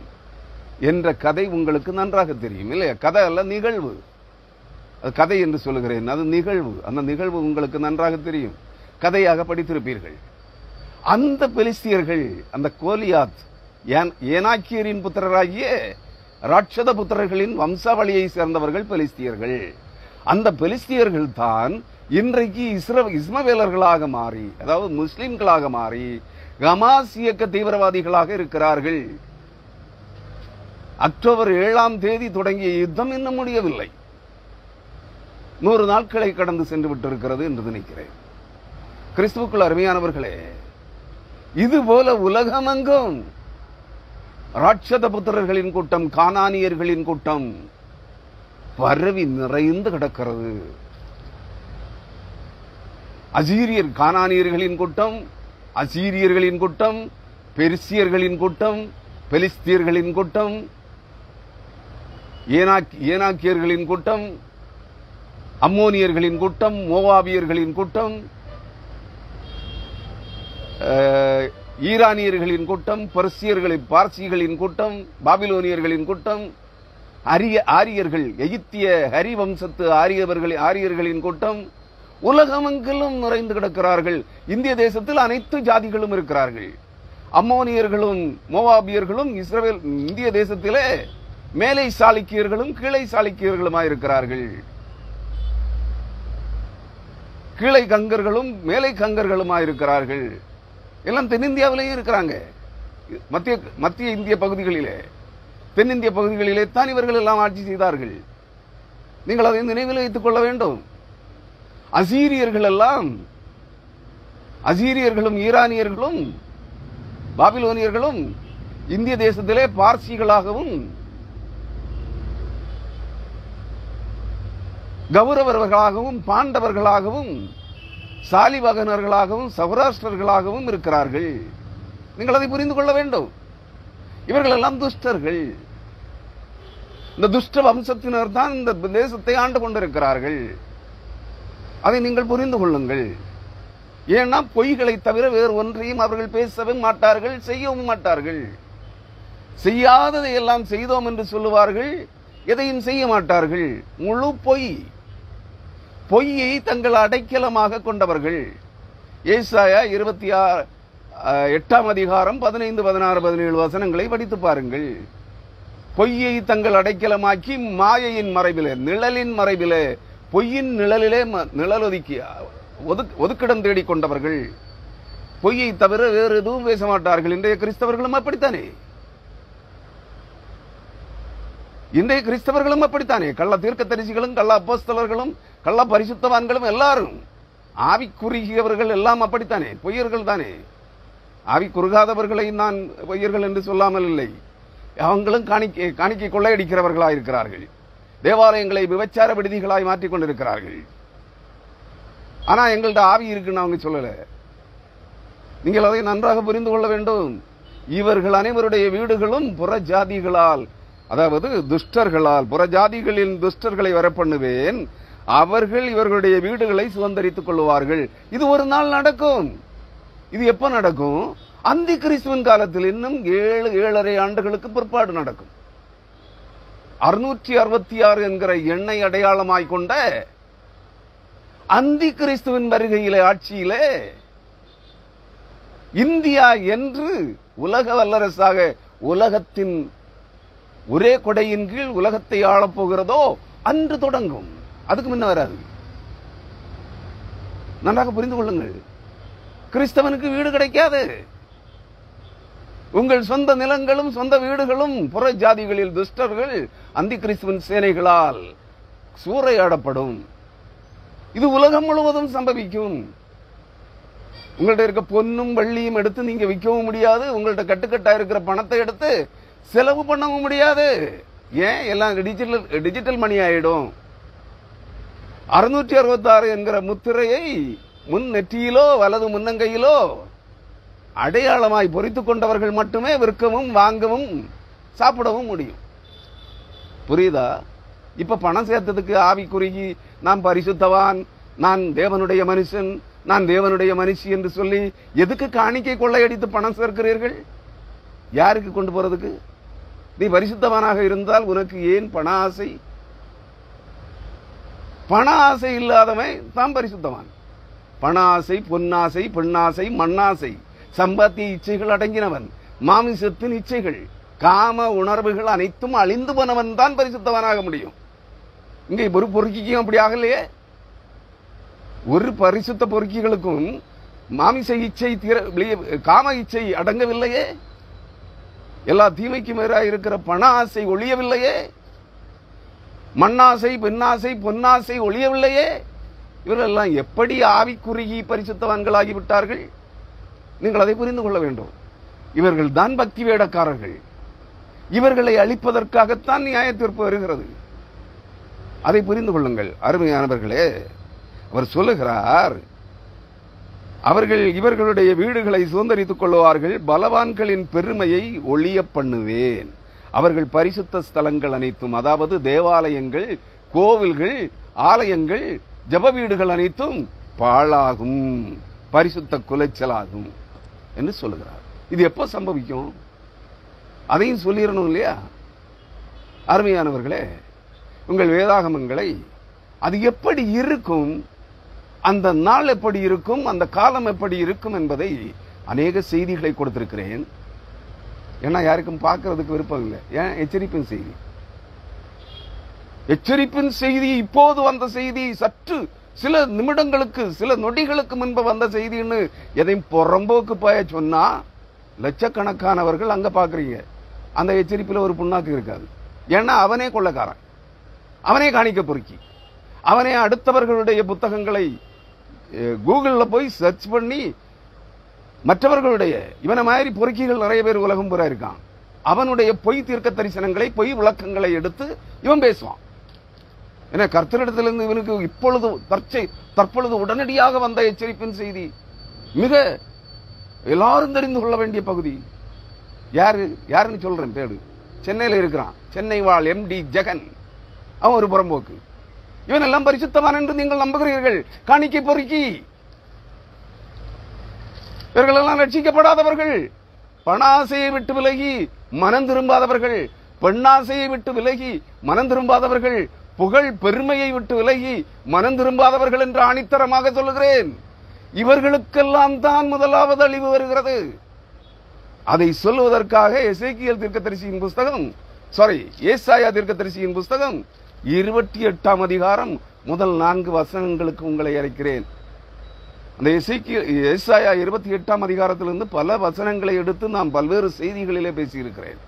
என்ற கதை உங்களுக்கு நன்றாக தெரியும் இல்லையா? கதை அல்ல, நிகழ்வு. அது கதை என்று சொல்லுகிறேன், அது நிகழ்வு. அந்த நிகழ்வு உங்களுக்கு நன்றாக தெரியும், கதையாக படித்திருப்பீர்கள். அந்த பெலிஸ்தியர்கள், அந்த கோலியாத் ஏனாக்கியரின் புத்திரராகிய ராட்சத புத்திரர்களின் வம்சாவளியை சேர்ந்தவர்கள் பெலிஸ்தியர்கள். அந்த பெலிஸ்தியர்கள் தான் இன்றைக்கு இஸ்மவேலர்களாக மாறி, அதாவது முஸ்லிம்களாக மாறி ஹமாஸ் இயக்க தீவிரவாதிகளாக இருக்கிறார்கள். அக்டோபர் 7ஆம் தேதி தொடங்கிய யுத்தம் இன்னும் முடியவில்லை. 100 நாட்களை கடந்து சென்று விட்டிருக்கிறது என்று நினைக்கிறேன். கிறிஸ்துவுக்குள் அருமையானவர்களே, இதுபோல உலகமெங்கும் ராட்சத புத்திரர்களின் கூட்டம், கானானியர்களின் கூட்டம் பரவி நிறைந்து கிடக்கிறது. அசீரியர், கானானியர்களின் கூட்டம், அசீரியர்களின் கூட்டம், பெர்சியர்களின் கூட்டம், பெலிஸ்தியர்களின் கூட்டம், ஏனாக்கியர்களின் கூட்டம், அம்மோனியர்களின் கூட்டம், மோவாபியர்களின் கூட்டம், ஈரானியர்களின் கூட்டம், பெர்சியர்களின் பார்சிகளின் கூட்டம், பாபிலோனியர்களின் கூட்டம், ஆரியர்கள், எகிப்திய ஹரிவம்சத்து ஆரியர்களின் கூட்டம் உலகமெங்கிலும் நிறைந்து கிடக்கிறார்கள். இந்திய தேசத்தில் அனைத்து ஜாதிகளும் இருக்கிறார்கள். அம்மோனியர்களும் மோவாபியர்களும் இஸ்ரவேல் இந்திய தேசத்திலே மேலை சாளுக்கியர்களும் கீழை சாளுக்கியர்களுமாயிருக்கிறார்கள். கீழை கங்கர்களும் மேலை கங்கர்களுமாயிருக்கிறார்கள். எல்லாம் தென்னிந்தியாவிலேயே இருக்கிறாங்க. மத்திய இந்திய பகுதிகளிலே, தென்னிந்திய பகுதிகளிலே தான் இவர்கள் எல்லாம் ஆட்சி செய்தார்கள். நீங்கள் அதை நினைவில் வைத்துக் கொள்ள வேண்டும். அசீரியர்களும் ஈரானியர்களும் பாபிலோனியர்களும் இந்திய தேசத்திலே பார்சிகளாகவும் கௌரவர்களாகவும் பாண்டவர்களாகவும் சாலிவகனர்களாகவும் சௌராஷ்டிரர்களாகவும் இருக்கிறார்கள். நீங்கள் அதை புரிந்து கொள்ள வேண்டும். இவர்கள் எல்லாம் துஷ்டர்கள். இந்த துஷ்ட வம்சத்தினர் தான் இந்த தேசத்தை ஆண்டு கொண்டிருக்கிறார்கள். அதை நீங்கள் புரிந்து கொள்ளுங்கள். ஏன்னா பொய்களை தவிர வேறு ஒன்றையும் அவர்கள் பேசவும் மாட்டார்கள், செய்யவும் மாட்டார்கள். செய்யாததை எல்லாம் செய்தோம் என்று சொல்லுவார்கள், எதையும் செய்ய மாட்டார்கள். முழு பொய். பொய்யை தங்கள் அடைக்கலமாக கொண்டவர்கள். ஏசாயா 28ஆம் அதிகாரம் 15, 16, 17 வசனங்களை படித்து பாருங்கள். பொய்யை தங்கள் அடைக்கலமாக்கி மாயையின் மறைவிலே, நிழலின் மறைவிலே, பொய்யின் நிழலிலே நிழல் ஒதுக்கிடம் தேடிக் கொண்டவர்கள். பொய்யை தவிர வேறு எதுவும் பேச மாட்டார்கள். இன்றைய கிறிஸ்தவர்களும் அப்படித்தானே. இன்றைய கிறிஸ்தவர்களும் அப்படித்தானே. கள்ள தீர்க்கதரிசிகளும் கள்ள அப்போஸ்தலர்களும் கள்ள பரிசுத்தவான்களும் எல்லாரும் ஆவி குறுகியவர்கள் எல்லாம் அப்படித்தானே, பொய்யர்கள் தானே. ஆவி குறுகாதவர்களை நான் பொய்யர்கள் என்று சொல்லாமல் இல்லை. அவங்களும் காணிக்கை கொள்ளையடிக்கிறவர்களாய் இருக்கிறார்கள். தேவாலயங்களை விபச்சார விடுதிகளாய் மாற்றிக் கொண்டிருக்கிறார்கள். ஆனா எங்கள்ட்ட ஆவி இருக்குன்னு அவங்க சொல்லல. நீங்கள் அதை நன்றாக புரிந்து கொள்ள வேண்டும். இவர்கள் அனைவருடைய வீடுகளும் புற ஜாதிகளால், அதாவது துஷ்டர்களால், புற ஜாதிகளின் துஷ்டர்களை வரப்பண்ணுவேன், அவர்கள் இவர்களுடைய வீடுகளை சுதந்திரித்துக் கொள்வார்கள். இது ஒரு நாள் நடக்கும். இது எப்ப நடக்கும்? அந்தி கிறிஸ்துவின் காலத்தில் இன்னும் 7.5 ஆண்டுகளுக்கு பிற்பாடு நடக்கும். 666 என்கிற எண்ணை அடையாளமாய் கொண்ட அந்தி கிறிஸ்துவின் வருகையிலே, ஆட்சியிலே இந்தியா என்று உலக வல்லரசாக உலகத்தின் ஒரே கொடையின் கீழ் உலகத்தை ஆளப்போகிறதோ அன்று தொடங்கும். அதுக்கு முன்ன வராது. நன்றாக புரிந்து கொள்ளுங்கள். கிறிஸ்தவனுக்கு வீடு கிடைக்காது. உங்கள் சொந்த நிலங்களும் சொந்த வீடுகளும் புற ஜாதிகளில் துஷ்டர்கள் அந்தி கிறிஸ்துவின் சேனைகளால் சூறையாடப்படும். இது உலகம் முழுவதும் சம்பவிக்கும். உங்கள்ட்ட இருக்க பொன்னும் வெள்ளியும் எடுத்து நீங்க விற்கவும் முடியாது. உங்கள்ட்ட கட்டுக்கட்டா இருக்கிற பணத்தை எடுத்து செலவு பண்ணவும் முடியாது. ஏன்? எல்லாம் டிஜிட்டல் மணி ஆயிடும். 666 என்கிற முத்திரையை முன் நெற்றியிலோ வலது முன்னங்கையிலோ அடையாளமாய் பொறித்துக் கொண்டவர்கள் மட்டுமே விற்கவும் வாங்கவும் சாப்பிடவும் முடியும். புரியுதா? இப்ப பணம் சேர்த்ததுக்கு ஆவி குறுகி நான் பரிசுத்தவான், நான் தேவனுடைய மனுஷன், நான் தேவனுடைய மனுஷி என்று சொல்லி எதுக்கு காணிக்கை கொள்ளையடித்து பணம் சேர்க்கிறீர்கள்? யாருக்கு கொண்டு போறதுக்கு? நீ பரிசுத்தவானாக இருந்தால் உனக்கு ஏன் பண ஆசை? பண ஆசை இல்லாதவன் தான் பரிசுத்தவான். பண ஆசை, பொன்னாசை, பெண்ணாசை, மண்ணாசை, சம்பாத்திய இச்சைகள் அடங்கினவன், மாமிசத்தின் இச்சைகள், காம உணர்வுகள் அனைத்தும் அழிந்து போனவன் தான் பரிசுத்தவனாக முடியும். இங்கே ஒரு பொறுக்கிக்கும் அப்படி ஆகலையே. ஒரு பரிசுத்த பொறுக்கிகளுக்கும் மாமிச இச்சை, காம இச்சை அடங்கவில்லையே. எல்லா தீமைக்கும் எதிராக இருக்கிற பண ஆசை ஒழியவில்லையே. மண்ணாசை, பெண்ணாசை, பொன்னாசை ஒழியவில்லையே. இவரெல்லாம் எப்படி ஆவி குறுகி பரிசுத்தவான்களாகிவிட்டார்கள்? நீங்கள் அதை புரிந்து கொள்ள வேண்டும். இவர்கள் தான் பக்தி வேடக்காரர்கள். இவர்களை அழிப்பதற்காகத்தான் நியாய தீர்ப்பு வருகிறது. அதை புரிந்து கொள்ளுங்கள் அருமையானவர்களே. அவர் சொல்லுகிறார், அவர்கள் இவர்களுடைய வீடுகளை சுதந்திரித்துக் கொள்வார்கள், பலவான்களின் பெருமையை ஒழிய பண்ணுவேன். அவர்கள் பரிசுத்த ஸ்தலங்கள் அனைத்தும், அதாவது தேவாலயங்கள், கோவில்கள், ஆலயங்கள், ஜப வீடுகள் அனைத்தும் பாழாகும், பரிசுத்த குலைச்சலாகும் என்று சொல்லுகிறார். இது எப்ப சம்பவிக்கும்? அதையும் சொல்லிடணும் இல்லையா? அருமையானவர்களே, உங்கள் வேதாகமங்களை அது எப்படி இருக்கும், அந்த நாள் எப்படி இருக்கும், அந்த காலம் எப்படி இருக்கும் என்பதை அநேக செய்திகளை கொடுத்திருக்கிறேன். ஏன்னா யாருக்கும் பார்க்கறதுக்கு விருப்பம் இல்லை. ஏன்? எச்சரிப்பின் செய்தி. எச்சரிப்பின் செய்தி இப்போது வந்த செய்தி, சற்று சில நிமிடங்களுக்கு சில நொடிகளுக்கு முன்பு வந்த செய்தின்னு எதையும் புறம்போக்கு போய சொன்னா லட்சக்கணக்கானவர்கள் அங்க பாக்குறீங்க. அந்த எச்சரிப்பில் ஒரு புண்ணாக்கு இருக்காது. ஏன்னா அவனே கொள்ளைக்காரன், அவனே காணிக்க பொறுக்கி, அவனே அடுத்தவர்களுடைய புத்தகங்களை கூகுள்ல போய் சர்ச் பண்ணி மற்றவர்களுடைய இவனை மாதிரி பொறுக்கிகள் நிறைய பேர் உலகம் பூரா இருக்கான். அவனுடைய பொய் தீர்க்க தரிசனங்களை, பொய் விளக்கங்களை எடுத்து இவன் பேசுவான். ஏன்னா கர்த்தரிடத்திலிருந்து இவனுக்கு இப்பொழுது தற்பொழுது உடனடியாக வந்த எச்சரிப்பின் செய்தி மிக எல்லாரும் தெரிந்து கொள்ள வேண்டிய பகுதி. யாருன்னு சொல்றேன் பேரு. சென்னையில இருக்கிறான், சென்னை வாழ் MD ஜெகன். அவன் ஒரு புறம்போக்கு. இவன் எல்லாம் பரிசுத்தவான் என்று நீங்கள் நம்புகிறீர்கள். காணிக்கை பொறுக்கி இவர்களெல்லாம் ரட்சிக்கப்படாதவர்கள், பணாசையை விட்டு விலகி மனம் திரும்பாதவர்கள், பெண்ணாசையை விட்டு விலகி மனம் திரும்பாதவர்கள், புகழ் பெருமையை விட்டு விலகி மனம் திரும்பாதவர்கள் என்று ஆணித்தரமாக சொல்லுகிறேன். இவர்களுக்கெல்லாம் தான் முதலாவது அழிவு வருகிறது. அதை சொல்லுவதற்காக எசேக்கியேல் தீர்க்கதரிசியின் புஸ்தகம், ஏசாயா தீர்க்கதரிசியின் புஸ்தகம் 28ஆம் அதிகாரம் முதல் 4 வசனங்களுக்கு உங்களை அழைக்கிறேன். அந்த ஏசாயா 28ஆம் அதிகாரத்திலிருந்து பல வசனங்களை எடுத்து நாம் பல்வேறு செய்திகளிலே பேசியிருக்கிறேன்.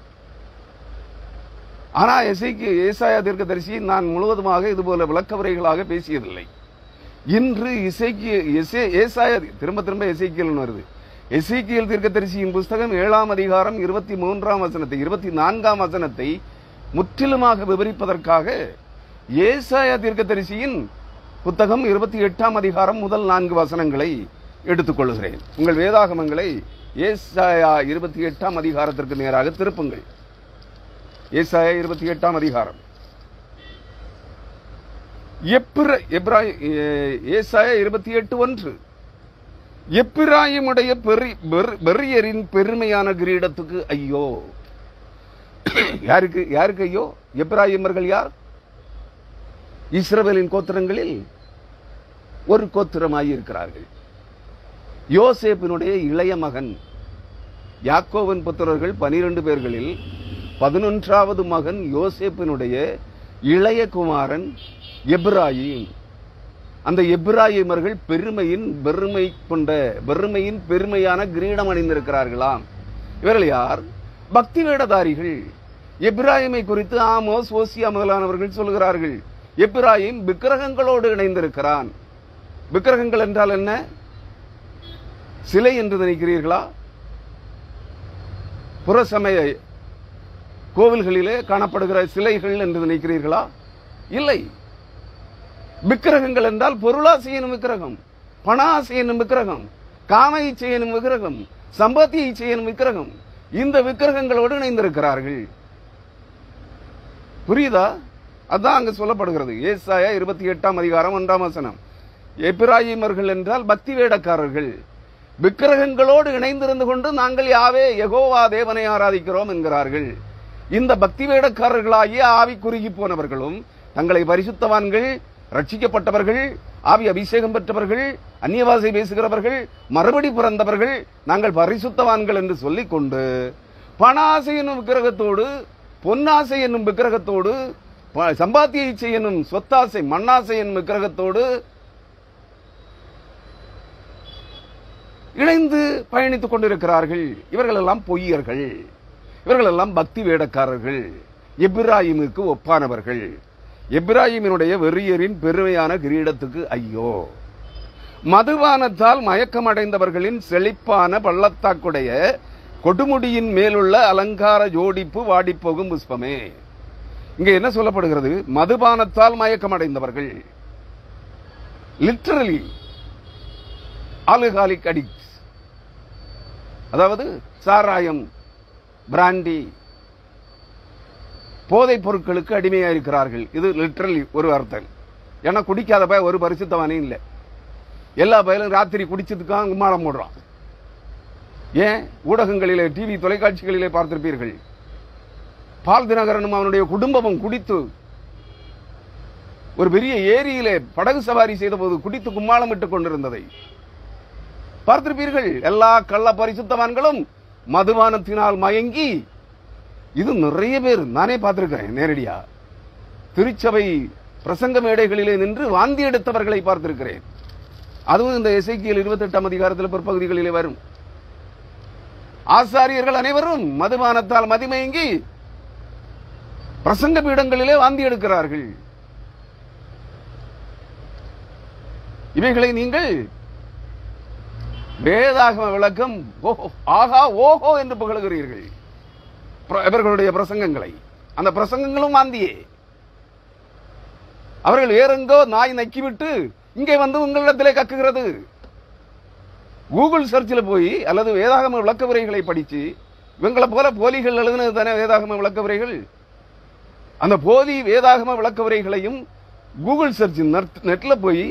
ஆனா ஏசாயா தீர்க்கதரிசி நான் முழுவதுமாக இதுபோல விளக்க உரைகளாக பேசியதில்லை. இன்று ஏசாயா திரும்ப திரும்ப எசேக்கியேல் வருது. எசேக்கியேல் தீர்க்கதரிசியின் புஸ்தகம் 7ஆம் அதிகாரம் 23ஆம் வசனத்தை 24ஆம் வசனத்தை முற்றிலுமாக விவரிப்பதற்காக ஏசாயா தீர்க்கதரிசியின் புத்தகம் 28ஆம் அதிகாரம் முதல் 4 வசனங்களை எடுத்துக் கொள்கிறேன். உங்கள் வேதாகமங்களை ஏசாயா 28ஆம் அதிகாரத்திற்கு நேராக திருப்புங்கள். ஏசாயா 28ஆம் அதிகாரம். ஏசாயா 28:1 எப்பிராயிமுடைய பெரியரின் பெருமையான கிரீடத்துக்கு ஐயோ. யாருக்கு ஐயோ? எப்பிராயிமர்கள் யார்? இஸ்ரவேலின் கோத்திரங்களில் ஒரு கோத்திரமாய் இருக்கிறார்கள். யோசேப்பினுடைய இளைய மகன். யாக்கோவின் புத்திரர்கள் 12 பேர்களில் 11வது மகன் யோசேப்பினுடைய இளைய குமாரன் எப்பிராயிம். அந்த எப்பிராயிமர்கள் பெருமையின் பெருமையான கிரீடம் அணிந்திருக்கிறார்களாம். இவர்கள் யார்? பக்தி வேடதாரிகள். எப்பிராயிமை குறித்து ஆமோஸ், ஓசியா முதலானவர்கள் சொல்கிறார்கள், எப்பிராயிம் விக்கிரகங்களோடு இணைந்திருக்கிறான். விக்கிரகங்கள் என்றால் என்ன? சிலை என்று நினைக்கிறீர்களா? புறசமய கோவில்களிலே காணப்படுகிற சிலைகள் என்று நினைக்கிறீர்களா? இல்லை. விக்கிரகங்கள் என்றால் பொருளாசை எனும் விக்கிரகம், பணாசை எனும் விக்கிரகம், காம இச்சை எனும் விக்கிரகம், சம்பத்தி இச்சை எனும் விக்கிரகம். இந்த விக்கிரகங்களோடு இணைந்திருக்கிறார்கள். புரியுதா? அதான் அங்கு சொல்லப்படுகிறது. ஏசாயா 28ஆம் அதிகாரம் 1ஆம் வசனம். எப்பிராயிமர்கள் என்றால் பக்தி வேடக்காரர்கள், விக்கிரகங்களோடு இணைந்திருந்து கொண்டு நாங்கள் யெகோவா தேவனை ஆராதிக்கிறோம் என்கிறார்கள். இந்த பக்தி வேடக்காரர்களாகிய ஆவி குறுகி போனவர்களும் தங்களை பரிசுத்தவான்கள், ரட்சிக்கப்பட்டவர்கள், ஆவி அபிஷேகம் பெற்றவர்கள், அந்நிய பாஷை பேசுகிறவர்கள், மறுபடி பிறந்தவர்கள், நாங்கள் பரிசுத்தவான்கள் என்று சொல்லிக் கொண்டு பணாசை என்னும் விக்கிரகத்தோடு, பொன்னாசை என்னும் விக்கிரகத்தோடு, சம்பாத்திய இச்சை என்னும் சொத்தாசை மண்ணாசை என்னும் விக்கிரகத்தோடு இணைந்து பயணித்துக் கொண்டிருக்கிறார்கள். இவர்கள் எல்லாம் பொய்யர்கள், இவர்கள் எல்லாம் பக்தி வேடக்காரர்கள், எப்பிராயிமுக்கு ஒப்பானவர்கள். எப்பிராயிமினுடைய வெறியரின் பெருமையான கிரீடத்துக்கு ஐயோ. மதுபானத்தால் மயக்கமடைந்தவர்களின் செழிப்பான பள்ளத்தாக்குடைய கொடுமுடியின் மேலுள்ள அலங்கார ஜோடிப்பு வாடிப்போகும் புஷ்பமே. இங்க என்ன சொல்லப்படுகிறது? மதுபானத்தால் மயக்கமடைந்தவர்கள், லிட்டரலி ஆல்கஹாலிக் அடிக்ட்ஸ், அதாவது சாராயம், பிராண்டி, போதைப் பொருட்களுக்கு அடிமையா இருக்கிறார்கள். இது லிட்டரலி ஒரு அர்த்தம். ஏன்னா குடிக்காத பய ஒரு பரிசுத்தவானே இல்லை. எல்லா பயலும் ராத்திரி குடிச்சதுக்காக கும்மாளம் போடுறான். ஏன்? ஊடகங்களிலே, டிவி தொலைக்காட்சிகளிலே பார்த்திருப்பீர்கள். பால் தினகரனும் அவனுடைய குடும்பமும் குடித்து ஒரு பெரிய ஏரியிலே படகு சவாரி செய்த போது குடித்து கும்மாளம் இட்டுக் கொண்டிருந்ததை பார்த்திருப்பீர்கள். எல்லா கள்ள பரிசுத்தவான்களும் மதுபானத்தினால் மயங்கி, இது நிறைய பேர் நானே பார்த்திருக்கிறேன் நேரடியா. திருச்சபை பிரசங்க மேடைகளிலே நின்று வாந்தி எடுத்தவர்களை பார்த்திருக்கிறேன். அதுவும் இந்த எசேக்கியேல் 28ஆம் அதிகாரத்தில் பிற்பகுதிகளிலே வரும். ஆசாரியர்கள் அனைவரும் மதுபானத்தால் மதிமயங்கி பிரசங்க பீடங்களிலே வாந்தி எடுக்கிறார்கள். இவைகளை நீங்கள் வேதாகம விளக்கம் ஆகா ஓஹோ என்று புகழுகிறீர்கள். இவர்களுடைய பிரசங்கங்களை, அந்த பிரசங்கங்களும் வாந்தியே. அவர்கள் வேறெங்கோ நாய் நக்கிவிட்டு இங்கே வந்து உங்களிடத்திலே கக்குகிறது. கூகுள் சர்ச்சில் போய் அல்லது வேதாகம விளக்க உரைகளை படிச்சு, இவங்களை போல போலிகள் எழுதுனது தானே வேதாகம விளக்க உரைகள். அந்த போலி வேதாகம விளக்க உரைகளையும் கூகுள் சர்ச் நெட்ல போய்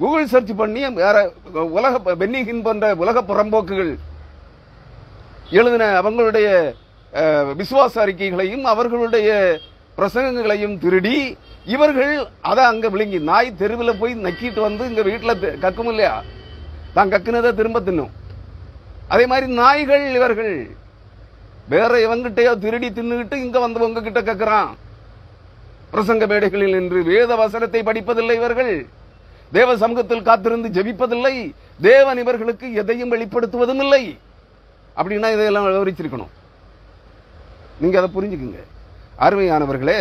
கூகுள் சர்ச் பண்ணி வேற உலக பென்னிகின் போன்ற உலக புறம்போக்குகள் எழுதின அவங்களுடைய விசுவாச அறிக்கைகளையும் அவர்களுடைய பிரசங்கங்களையும் திருடி இவர்கள் அதை அங்க விழுங்கி நாய் தெருவில் போய் நக்கிட்டு வந்து இங்க வீட்டில் கக்கும் இல்லையா, தான் கக்குனதை திரும்ப தின்னும். அதே மாதிரி நாய்கள் இவர்கள் வேற இவங்கிட்டயோ திருடி தின்னுகிட்டு இங்க வந்து உங்ககிட்ட கக்குறான். பிரசங்க மேடைகளில் நின்று வேத வசனத்தை படிப்பதில்லை இவர்கள், தேவ சமூகத்தில் காத்திருந்து ஜெபிப்பதில்லை, தேவன் இவர்களுக்கு எதையும் வெளிப்படுத்துவதும் இல்லை. அப்படின்னா இதையெல்லாம் விவரிச்சிருக்கணும். நீங்க அதை புரிஞ்சுக்குங்க. அருமையானவர்களே,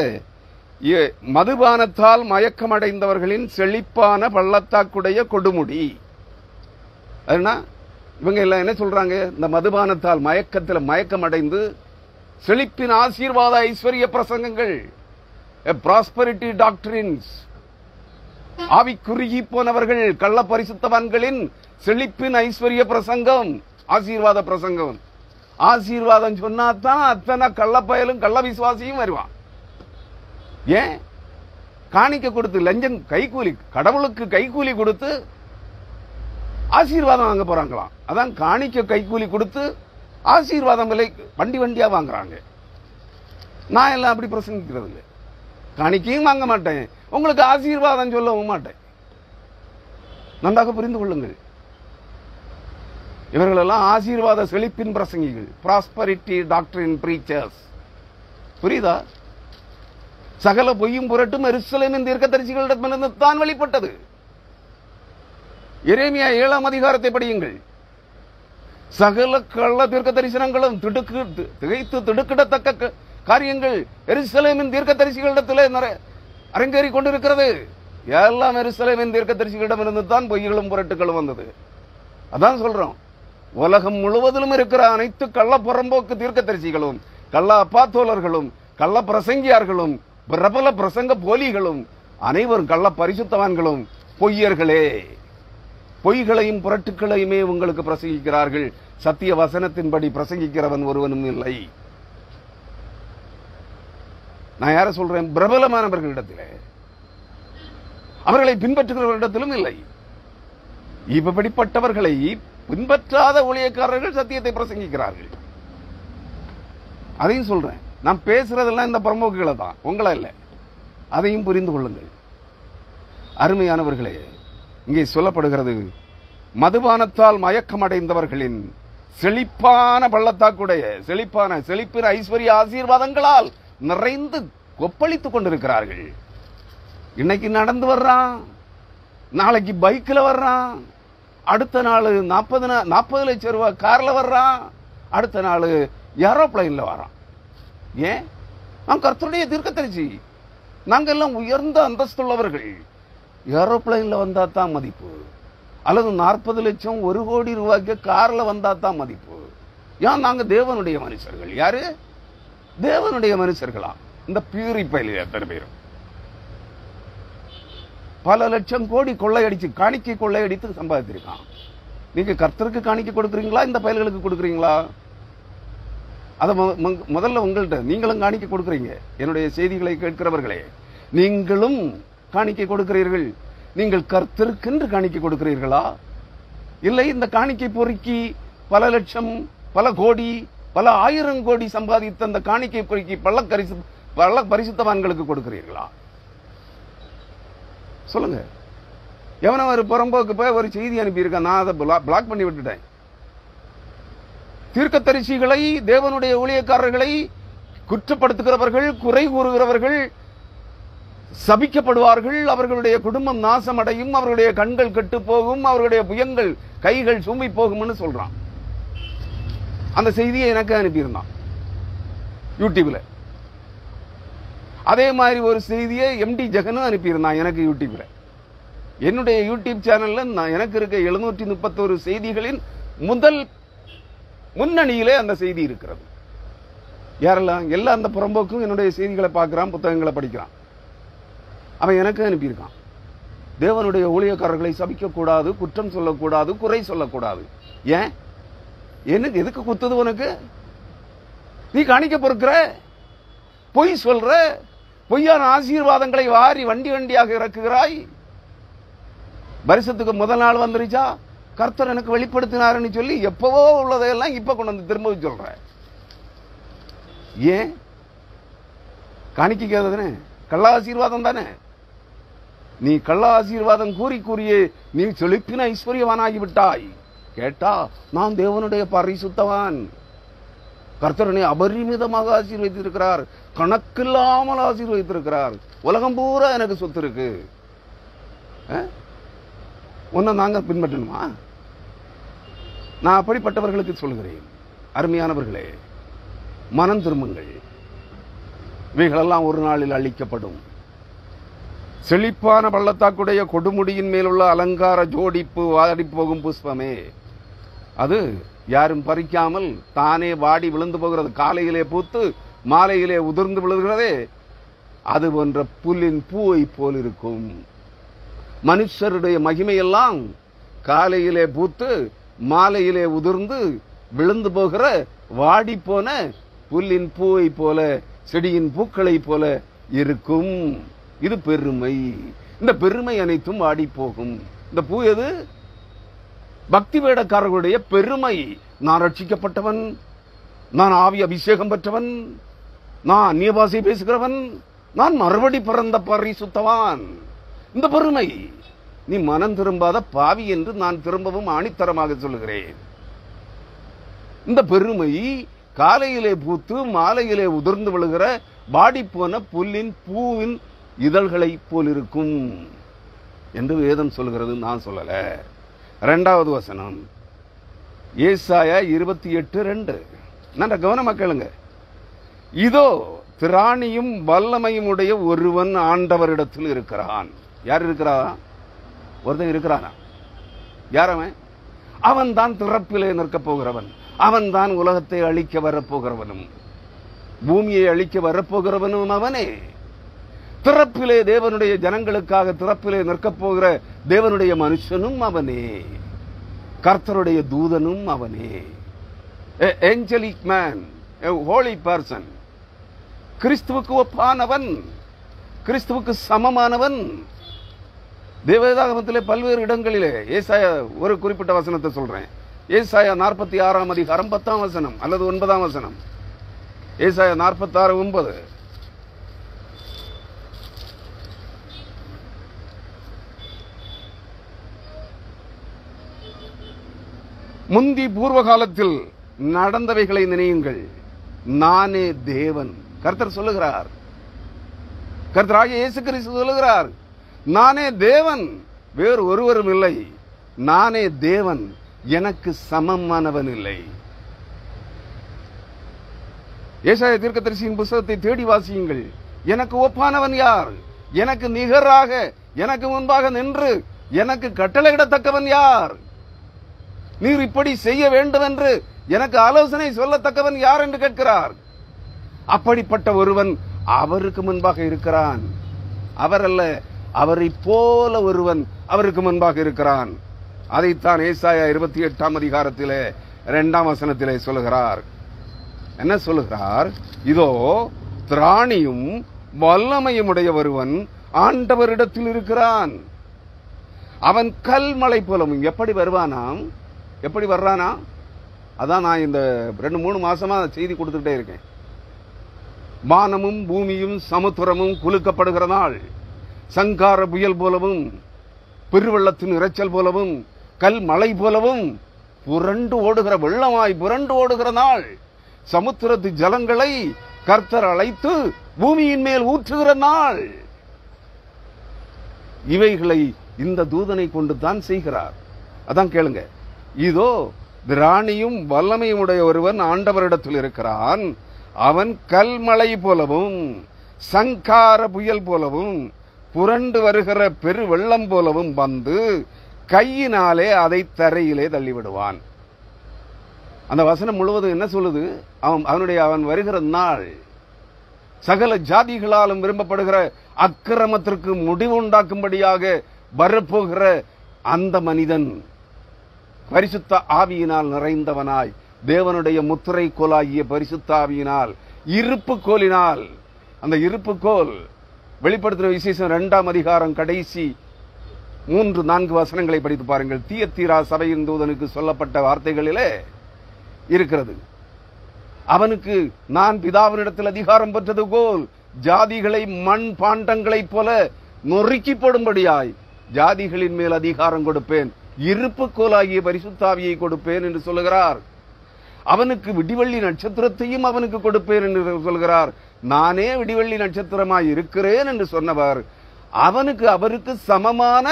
மதுபானத்தால் மயக்கமடைந்தவர்களின் செழிப்பான பள்ளத்தாக்குடைய கொடுமுடி. அதுனா இவங்க எல்லாம் என்ன சொல்றாங்க? இந்த மதுபானத்தால் மயக்கமடைந்து செழிப்பின் ஆசீர்வாத ஐஸ்வர்ய பிரசங்கங்கள், ப்ராஸ்பரிட்டி டாக்டரின்ஸ், ஆவி குறுகி போனவர்கள் கள்ள பரிசுத்தவான்களின் செழிப்பின் ஐஸ்வர்ய பிரசங்கம், ஆசீர்வாத பிரசங்கம். ஆசீர்வாதம் சொன்னாதான் அத்தனை கள்ளப்பயலும் கள்ள விசுவாசியும் வருவான். ஏன்? காணிக்க கொடுத்து லஞ்சம் கைக்கூலி, கடவுளுக்கு கைக்கூலி கொடுத்து ஆசீர்வாதம் வாங்க போறாங்களாம். அதான் காணிக்க கைக்கூலி கொடுத்து ஆசீர்வாதம் விலை வண்டி வண்டியா வாங்குறாங்க. நான் எல்லாம் அப்படி பிரசங்கிக்கிறது இல்லை. காணிக்கையும் வாங்க மாட்டேன், உங்களுக்கு ஆசீர்வாதம் சொல்லவும் மாட்டேன். நன்றாக புரிந்து கொள்ளுங்கள். இவர்களெல்லாம் ஆசீர்வாத செழிப்பின் பிரசங்கிகள், ப்ராஸ்பரிட்டி டாக்டரின் பிரீச்சர்ஸ். புரியுதா? சகல பொய்யும் புரட்டும் எருசலேமின் தீர்க்கதரிசிகளிடமிருந்து தான் வெளிப்பட்டது. எரேமியா 7ஆம் அதிகாரத்தை படியுங்கள். சகல கள்ள தீர்க்க தரிசனங்களும் திகைத்து திடுக்கிடத்தக்க காரியங்கள் எருசலேமின் தீர்க்கதரிசிகளிடத்தில் அரங்கேறி கொண்டிருக்கிறது. எல்லாம் எருசலேமின் தீர்க்கதரிசிகளிடமிருந்து தான் பொய்களும் புரட்டுகளும் வந்தது. அதான் சொல்றோம், உலகம் முழுவதிலும் இருக்கிற அனைத்து கள்ள புறம்போக்கு தீர்க்கதரிசிகளும் கள்ள அப்பாத்தோலர்களும் கள்ள பிரசங்கியார்களும் பிரபல பிரசங்க போலிகளும் அனைவரும் கள்ள பரிசுத்தவான்களும் பொய்யர்களே. பொய்களையும் புரட்டுக்களையுமே உங்களுக்கு பிரசங்கிக்கிறார்கள். சத்திய வசனத்தின்படி பிரசங்கிக்கிறவன் ஒருவனும் இல்லை. நான் யார சொல்றேன்? பிரபலமானவர்களிடத்திலே, அவர்களை பின்பற்றுகிறவர்களிடத்திலும் இல்லை. இப்படிப்பட்டவர்களை பின்பற்றாத ஊழியக்காரர்கள் சத்தியத்தை பிரசங்கிக்கிறார்கள். அதையும் சொல்றேன். நான் பேசுறதெல்லாம் இந்த பிரமுகங்களை தான், உங்களை இல்லை. அதையும் புரிந்து கொள்ளுங்கள். அருமையானவர்களே, இங்கே சொல்லப்படுகிறது, மதுபானத்தால் மயக்கமடைந்தவர்களின் செழிப்பான பள்ளத்தாக்குடைய செழிப்பின் ஐஸ்வர்ய ஆசீர்வாதங்களால் நிறைந்து கொப்பளித்துக் கொண்டிருக்கிறார்கள். இன்னைக்கு நடந்து வர்றான், நாளைக்கு பைக்கில் வர்றான், அடுத்த நாள் 40 லட்சம் ரூபாய் கார்ல வர்றான், அடுத்த நாள் ஏரோப்ளைன்ல வர்றான். ஏன்? நான் கர்த்தருடைய தீர்க்கதரிசி, நாங்க எல்லாம் உயர்ந்த அந்தஸ்துள்ளவர்கள். ஏரோப்ளைன்ல வந்தா தான் மதிப்பு, அல்லது 40 லட்சம் 1 கோடி ரூபாய்க்கு கார்ல வந்தா தான் மதிப்பு. ஏன்? நாங்க தேவனுடைய மனுஷர்கள். யாரு? தேவனுடைய மனுஷர்களா? இந்த பியூரிஃபைல எத்தனை பேரும் பல லட்சம் கோடி கொள்ளையடிச்சு, காணிக்கை கொள்ளையடித்து சம்பாதித்திருக்கான். நீங்க கர்த்தருக்கு காணிக்கை கொடுக்குறீங்களா, இந்த பயல்களுக்கு கொடுக்குறீங்களா? அத முதல்ல உங்கள்கிட்ட, நீங்களும் காணிக்கை கொடுக்குறீங்க. என்னுடைய செய்திகளை கேட்கிறவர்களே, நீங்களும் காணிக்கை கொடுக்கிறீர்கள். நீங்கள் கர்த்தருக்கென்று காணிக்கை கொடுக்கிறீர்களா? இல்லை இந்த காணிக்கை பொறுக்கி பல லட்சம், பல கோடி, பல 1000 கோடி சம்பாதித்த அந்த காணிக்கை பொறுக்கி பல பரிசுத்தவான்களுக்கு கொடுக்கிறீர்களா? சொல்லுங்க. எவனோ ஒரு புறம்போக்கு போய் ஒரு செய்தி அனுப்பியிருக்கான், நான் அதை பிளாக் பண்ணி விட்டுட்டேன். தீர்க்கதரிசிகளை, தேவனுடைய ஊழியக்காரர்களை குற்றப்படுத்துகிறவர்கள், குறை கூறுகிறவர்கள் சபிக்கப்படுவார்கள், அவர்களுடைய குடும்பம் நாசமடையும், அவர்களுடைய கண்கள் கெட்டு போகும், அவர்களுடைய புயங்கள் கைகள் சூம்பி போகும்னு சொல்றான். அந்த செய்தியை எனக்கு அனுப்பியிருந்தான் யூடியூப்ல. அதே மாதிரி ஒரு செய்தியை MD ஜெகனும் அனுப்பியிருந்தான் எனக்கு யூடியூப்ல. என்னுடைய யூடியூப் சேனல்ல எனக்கு இருக்க 731 செய்திகளின் முதல் முன்னணியிலே அந்த செய்தி இருக்கிறது. யாரெல்லாம்? எல்லாம் அந்த புறம்போக்கும் என்னுடைய செய்திகளை பார்க்கிறான், புத்தகங்களை படிக்கிறான். அவன் எனக்கு அனுப்பியிருக்கான். தேவனுடைய ஊழியக்காரர்களை சபிக்கக்கூடாது, குற்றம் சொல்லக்கூடாது, குறை சொல்லக்கூடாது. ஏன்? எனக்கு எதுக்கு குத்துது உனக்கு? நீ காணிக்க பொறுக்கிற, பொய் சொல்ற, பொய்யான ஆசீர்வாதங்களை வாரி வண்டி வண்டியாக இறக்குகிறாய். வருஷத்துக்கு முதல் நாள் வந்துருச்சா, கர்த்தர் எனக்கு வெளிப்படுத்தினாருன்னு சொல்லி எப்பவோ உள்ளதையெல்லாம் இப்ப கொண்டு வந்து திரும்ப சொல்ற. ஏன்? காணிக்கிறது தானே, கள்ள ஆசீர்வாதம் தானே. நீ கள்ள ஆசீர்வாதம் கூறி கூறியே நீ செழிப்பின ஐஸ்வர்யவானாகி விட்டாய். கேட்டா நான் தேவனுடைய பரிசுத்தவான், கர்த்தரனை அபரிமிதமாக ஆசீர்வதித்திருக்கிறார், கணக்கில்லாமல் ஆசீர்வதித்திருக்கிறார், உலகம் பூரா எனக்கு சொத்து இருக்கு. ஒன்ன நாங்க பின்பற்றணுமா? நான் அப்படிப்பட்டவர்களுக்கு சொல்கிறேன், அருமையானவர்களே, மனம் திரும்புங்கள். இவைகளெல்லாம் ஒரு நாளில் அழிக்கப்படும். செழிப்பான பள்ளத்தாக்குடைய கொடுமுடியின் மேலுள்ள அலங்கார ஜோடிப்பு வாடி போகும் புஷ்பமே, அது யாரும் பறிக்காமல் தானே வாடி விழுந்து போகிறது. காலையிலே பூத்து மாலையிலே உதிர்ந்து விழுகிறதே, அது போன்ற புல்லின் பூவை போல் இருக்கும். மனுஷருடைய மகிமையெல்லாம் காலையிலே பூத்து மாலையிலே உதிர்ந்து விழுந்து போகிற வாடி போன புல்லின் பூவை போல, செடியின் பூக்களை போல இருக்கும். இது பெருமை. இந்த பெருமை அனைத்தும் வாடி போகும். இந்த பூ எது? பக்தி வேடக்காரர்களுடைய பெருமை. நான் ரட்சிக்கப்பட்டவன், நான் ஆவி அபிஷேகம் பெற்றவன், நான் அந்நிய பாஷை பேசுகிறவன், நான் மறுபடி பிறந்த பரிசுத்தவான். இந்த பெருமை. நீ மனம் திரும்பாத பாவி என்று நான் திரும்பவும் ஆணித்தரமாக சொல்லுகிறேன். இந்த பெருமை காலையிலே பூத்து மாலையிலே உதிர்ந்து விழுகிற வாடிப்போன புல்லின் பூவின் இதழ்களை போல் இருக்கும் என்று வேதம் சொல்கிறது, நான் சொல்லல. 2வது வசனம், ஏசாயா 28:2. நல்ல கவனமா கேளுங்க. இதோ திராணியும் வல்லமையும் உடைய ஒருவன் ஆண்டவரிடத்தில் இருக்கிறான். யார் இருக்கிறா? ஒருத்தன் இருக்கிறானா? யார் அவன்? அவன் தான் திறப்பிலே நிற்கப் போகிறவன், அவன் தான் உலகத்தை அழிக்க வரப்போகிறவனும் பூமியை அழிக்க வரப்போகிறவனும் அவனே. திறப்பிலே தேவனுடைய ஜனங்களுக்காக திறப்பிலே நிற்கப் போகிற தேவனுடைய மனுஷனும் அவனே, கர்த்தருடைய தூதனும் அவனே. ஏஞ்சலிக் மேன், ஹோலி பர்சன், கிறிஸ்துவுக்கு ஒப்பானவன், கிறிஸ்துவுக்கு சமமானவன். தேவதாகமத்திலே பல்வேறு இடங்களிலே, ஏசாயா ஒரு குறிப்பிட்ட வசனத்தை சொல்றேன், ஏசாயா 46ஆம் அதிகாரம் 10ஆம் வசனம் அல்லது 9ஆம் வசனம். ஏசாயா 46:9. முந்தி பூர்வ காலத்தில் நடந்தவைகளை நினையுங்கள், நானே தேவன். கர்த்தர் சொல்லுகிறார், கர்த்தராகிய இயேசு கிறிஸ்து சொல்லுகிறார், நானே தேவன், வேறு ஒருவரும் இல்லை. நானே தேவன், எனக்கு சமமானவன் இல்லை. ஏசாயா தீர்க்கதரிசியின் புத்தகத்தை தேடி வாசியுங்கள். எனக்கு ஒப்பானவன் யார்? எனக்கு நிகராக எனக்கு முன்பாக நின்று எனக்கு கட்டளையிடத்தக்கவன் யார்? நீர் இப்படி செய்ய வேண்டும் என்று எனக்கு ஆலோசனை சொல்லத்தக்கவன் யார் என்று கேட்கிறார். அப்படிப்பட்ட ஒருவன் அவருக்கு முன்பாக இருக்கிறான். அவர் அல்ல, அவரை போல ஒருவன் அவருக்கு முன்பாக இருக்கிறான். அதைத்தான் ஏசாயா 28ஆம் அதிகாரத்திலே 2ஆம் வசனத்திலே சொல்லுகிறார். என்ன சொல்லுகிறார்? இதோ திராணியும் வல்லமையும் உடைய ஒருவன் ஆண்டவரிடத்தில் இருக்கிறான். அவன் கல்மலை போலவும். எப்படி வருவானாம்? எப்படி வர்றானா? அதான் நான் இந்த 2-3 மாசமா செய்தி கொடுத்துட்டே இருக்கேன். வானமும் பூமியும் சமுத்திரமும் குலுக்கப்படுகிற நாள், சங்கார புயல் போலவும் பெருவெள்ளத்தின் இரைச்சல் போலவும் கல் மலை போலவும் புரண்டு ஓடுகிற வெள்ளமாய் புரண்டு ஓடுகிற நாள், சமுத்திரத்து ஜலங்களை கர்த்தர் அழைத்து பூமியின் மேல் ஊற்றுகிற நாள். இவைகளை இந்த தூதனை கொண்டு தான் செய்கிறார். அதான் கேளுங்க. இதோ திராணியும் வல்லமையும் உடைய ஒருவன் ஆண்டவரிடத்தில் இருக்கிறான். அவன் கல்மலை போலவும் சங்கார புயல் போலவும் புரண்டு வருகிற பெரு வெள்ளம் போலவும் வந்து கையினாலே அதை தரையிலே தள்ளிவிடுவான். அந்த வசனம் முழுவதும் என்ன சொல்லுது? அவன் வருகிற நாள் சகல ஜாதிகளாலும் விரும்பப்படுகிற அக்கிரமத்திற்கு முடிவு உண்டாக்கும்படியாக வரப்போகிற அந்த மனிதன் பரிசுத்த ஆவியினால் நிறைந்தவனாய், தேவனுடைய முத்திரை கோலாகிய பரிசுத்த ஆவியினால், இருப்பு கோலினால், அந்த இருப்பு கோல் வெளிப்படுத்தின விசேஷம் 2ஆம் அதிகாரம் கடைசி 3-4 வசனங்களை படித்து பாருங்கள். தியத்தீரா சபையின் தூதனுக்கு சொல்லப்பட்ட வார்த்தைகளிலே இருக்கிறது. அவனுக்கு நான் பிதாவினிடத்தில் அதிகாரம் பெற்றது போல் ஜாதிகளை மண் பாண்டங்களைப் போல நொறுக்கி போடும்படியாய் ஜாதிகளின் மேல் அதிகாரம் கொடுப்பேன், இருப்புக்கோலாகிய பரிசுத்தாவியை கொடுப்பேன் என்று சொல்லுகிறார். அவனுக்கு விடிவெள்ளி நட்சத்திரத்தையும் அவனுக்கு கொடுப்பேன் என்று சொல்கிறார். நானே விடிவெள்ளி நட்சத்திரமாய் இருக்கிறேன் என்று சொன்னவர் அவருக்கு சமமான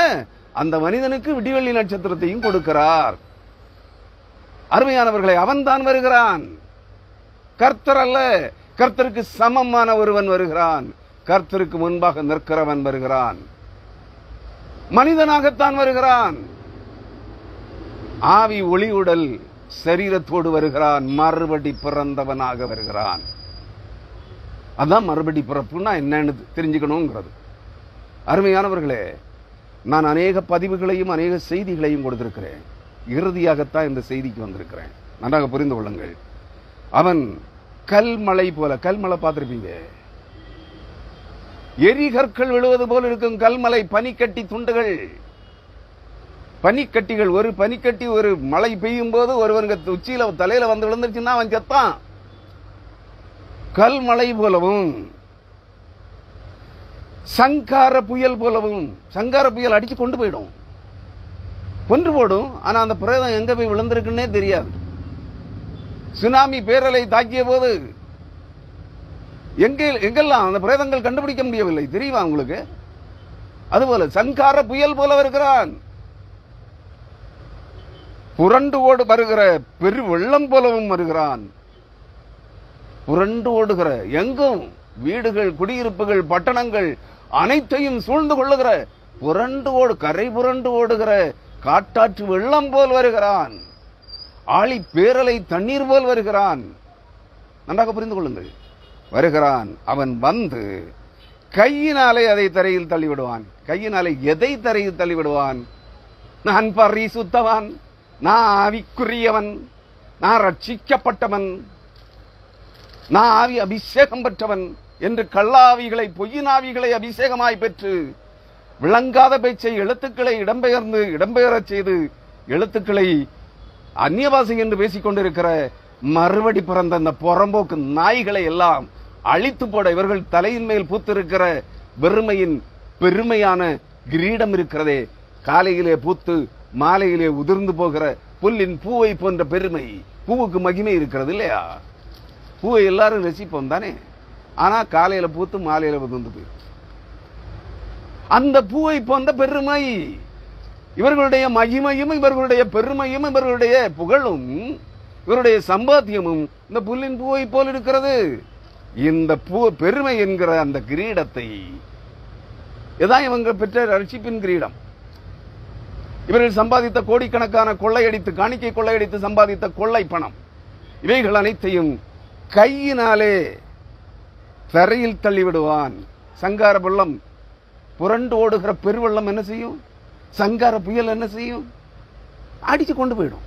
அந்த மனிதனுக்கு விடிவெள்ளி நட்சத்திரத்தையும் கொடுக்கிறார். அருமையானவர்களை, அவன் தான் வருகிறான், கர்த்தர் அல்ல. கர்த்தருக்கு சமமான ஒருவன் வருகிறான். கர்த்தருக்கு முன்பாக நிற்கிறவன் வருகிறான். மனிதனாகத்தான் வருகிறான். ஆவி ஒளி உடல் சரீரத்தோடு வருகிறான். மறுபடி பிறந்தவனாக வருகிறான். அதான் மறுபடி பிறப்புன்னா என்னன்னு தெரிஞ்சுக்கணுங்கிறது. அருமையானவர்களே, நான் அநேக பதிவுகளையும் அநேக செய்திகளையும் கொடுத்திருக்கிறேன். இறுதியாகத்தான் இந்த செய்திக்கு வந்திருக்கிறேன். நன்றாக புரிந்து கொள்ளுங்கள். அவன் கல்மலை போல, கல்மலை பார்த்திருப்பீங்க, எரிகற்கள் விழுவது போல இருக்கும் கல்மலை, பனிக்கட்டி துண்டுகள், பனிக்கட்டிகள். ஒரு பனிக்கட்டி ஒரு மழை பெய்யும் போது ஒருவனுக்கு உச்சியில தலையில வந்து விழுந்துருச்சுன்னா அவன் செத்தான். கல்மலை போலவும் சங்கார புயல் போலவும். சங்கார புயல் அடிச்சு கொண்டு போயிடும், கொன்று போடும். ஆனா அந்த பிரேதம் எங்க போய் விழுந்திருக்குன்னே தெரியாது. சுனாமி பேரலை தாக்கிய போது எங்கெல்லாம் அந்த பிரேதங்கள் கண்டுபிடிக்க முடியவில்லை, தெரியுமா உங்களுக்கு? அதுபோல சங்கார புயல் போல வருகிறான். புரண்டு ஓடு வருகிற பெரு வெள்ளம் போலவும் வருகிறான். புரண்டு ஓடுகிற, எங்கும் வீடுகள், குடியிருப்புகள், பட்டணங்கள் அனைத்தையும் சூழ்ந்து கொள்ளுகிற புரண்டு ஓடு, கரை புரண்டு ஓடுகிற காட்டாற்று வெள்ளம் போல் வருகிறான். ஆழி பேரலை தண்ணீர் போல் வருகிறான். நன்றாக புரிந்து கொள்ளுங்கள். வருகிறான். அவன் வந்து கையினாலே அதை தரையில் தள்ளிவிடுவான். கையினாலே எதை தரையில் தள்ளிவிடுவான்? நான் பரிசுத்தவான், நான் ஆவிக்குரியவன், நான் ரட்சிக்கப்பட்டவன், நான் ஆவி அபிஷேகம் பெற்றவன் என்று கள்ளாவிகளை, பொய்யினாவிகளை அபிஷேகமாய் பெற்று விளங்காத பேச்சை, எழுத்துக்களை இடம்பெயரச் செய்து எழுத்துக்களை அந்நியவாசி என்று பேசிக் கொண்டிருக்கிற மறுபடி பிறந்த அந்த புறம்போக்கு நாய்களை எல்லாம் அழித்து போட இவர்கள் தலையின் மேல் பூத்திருக்கிற வெறுமையின் பெருமையான கிரீடம் இருக்கிறதே, காலையிலே பூத்து மாலையிலே உதிர்ந்து போகிற புல்லின் பூவை போன்ற பெருமை. பூவுக்கு மகிமை இருக்கிறது இல்லையா? பூவை எல்லாரும் ரசிப்போம் தானே, ஆனா காலையில பூத்து மாலையில உதிர்ந்து போயிடும். அந்த பூவை போன்ற பெருமை, இவர்களுடைய மகிமையும் இவர்களுடைய பெருமையும் இவர்களுடைய புகழும் இவருடைய சம்பாத்தியமும் இந்த புல்லின் பூவை போல் இருக்கிறது. இந்த பூ பெருமை என்கிற அந்த கிரீடத்தை இதான் இவங்க பெற்ற ரட்சிப்பின் கிரீடம். இவர்கள் சம்பாதித்த கோடிக்கணக்கான கொள்ளையடித்து, காணிக்கை கொள்ளையடித்து சம்பாதித்த கொள்ளை பணம், இவைகள் அனைத்தையும் கையினாலே தரையில் தள்ளிவிடுவான். சங்கார வெள்ளம், புரண்டு ஓடுகிற பெருவெள்ளம் என்ன செய்யும்? சங்கார புயல் என்ன செய்யும்? அடிச்சு கொண்டு போயிடும்.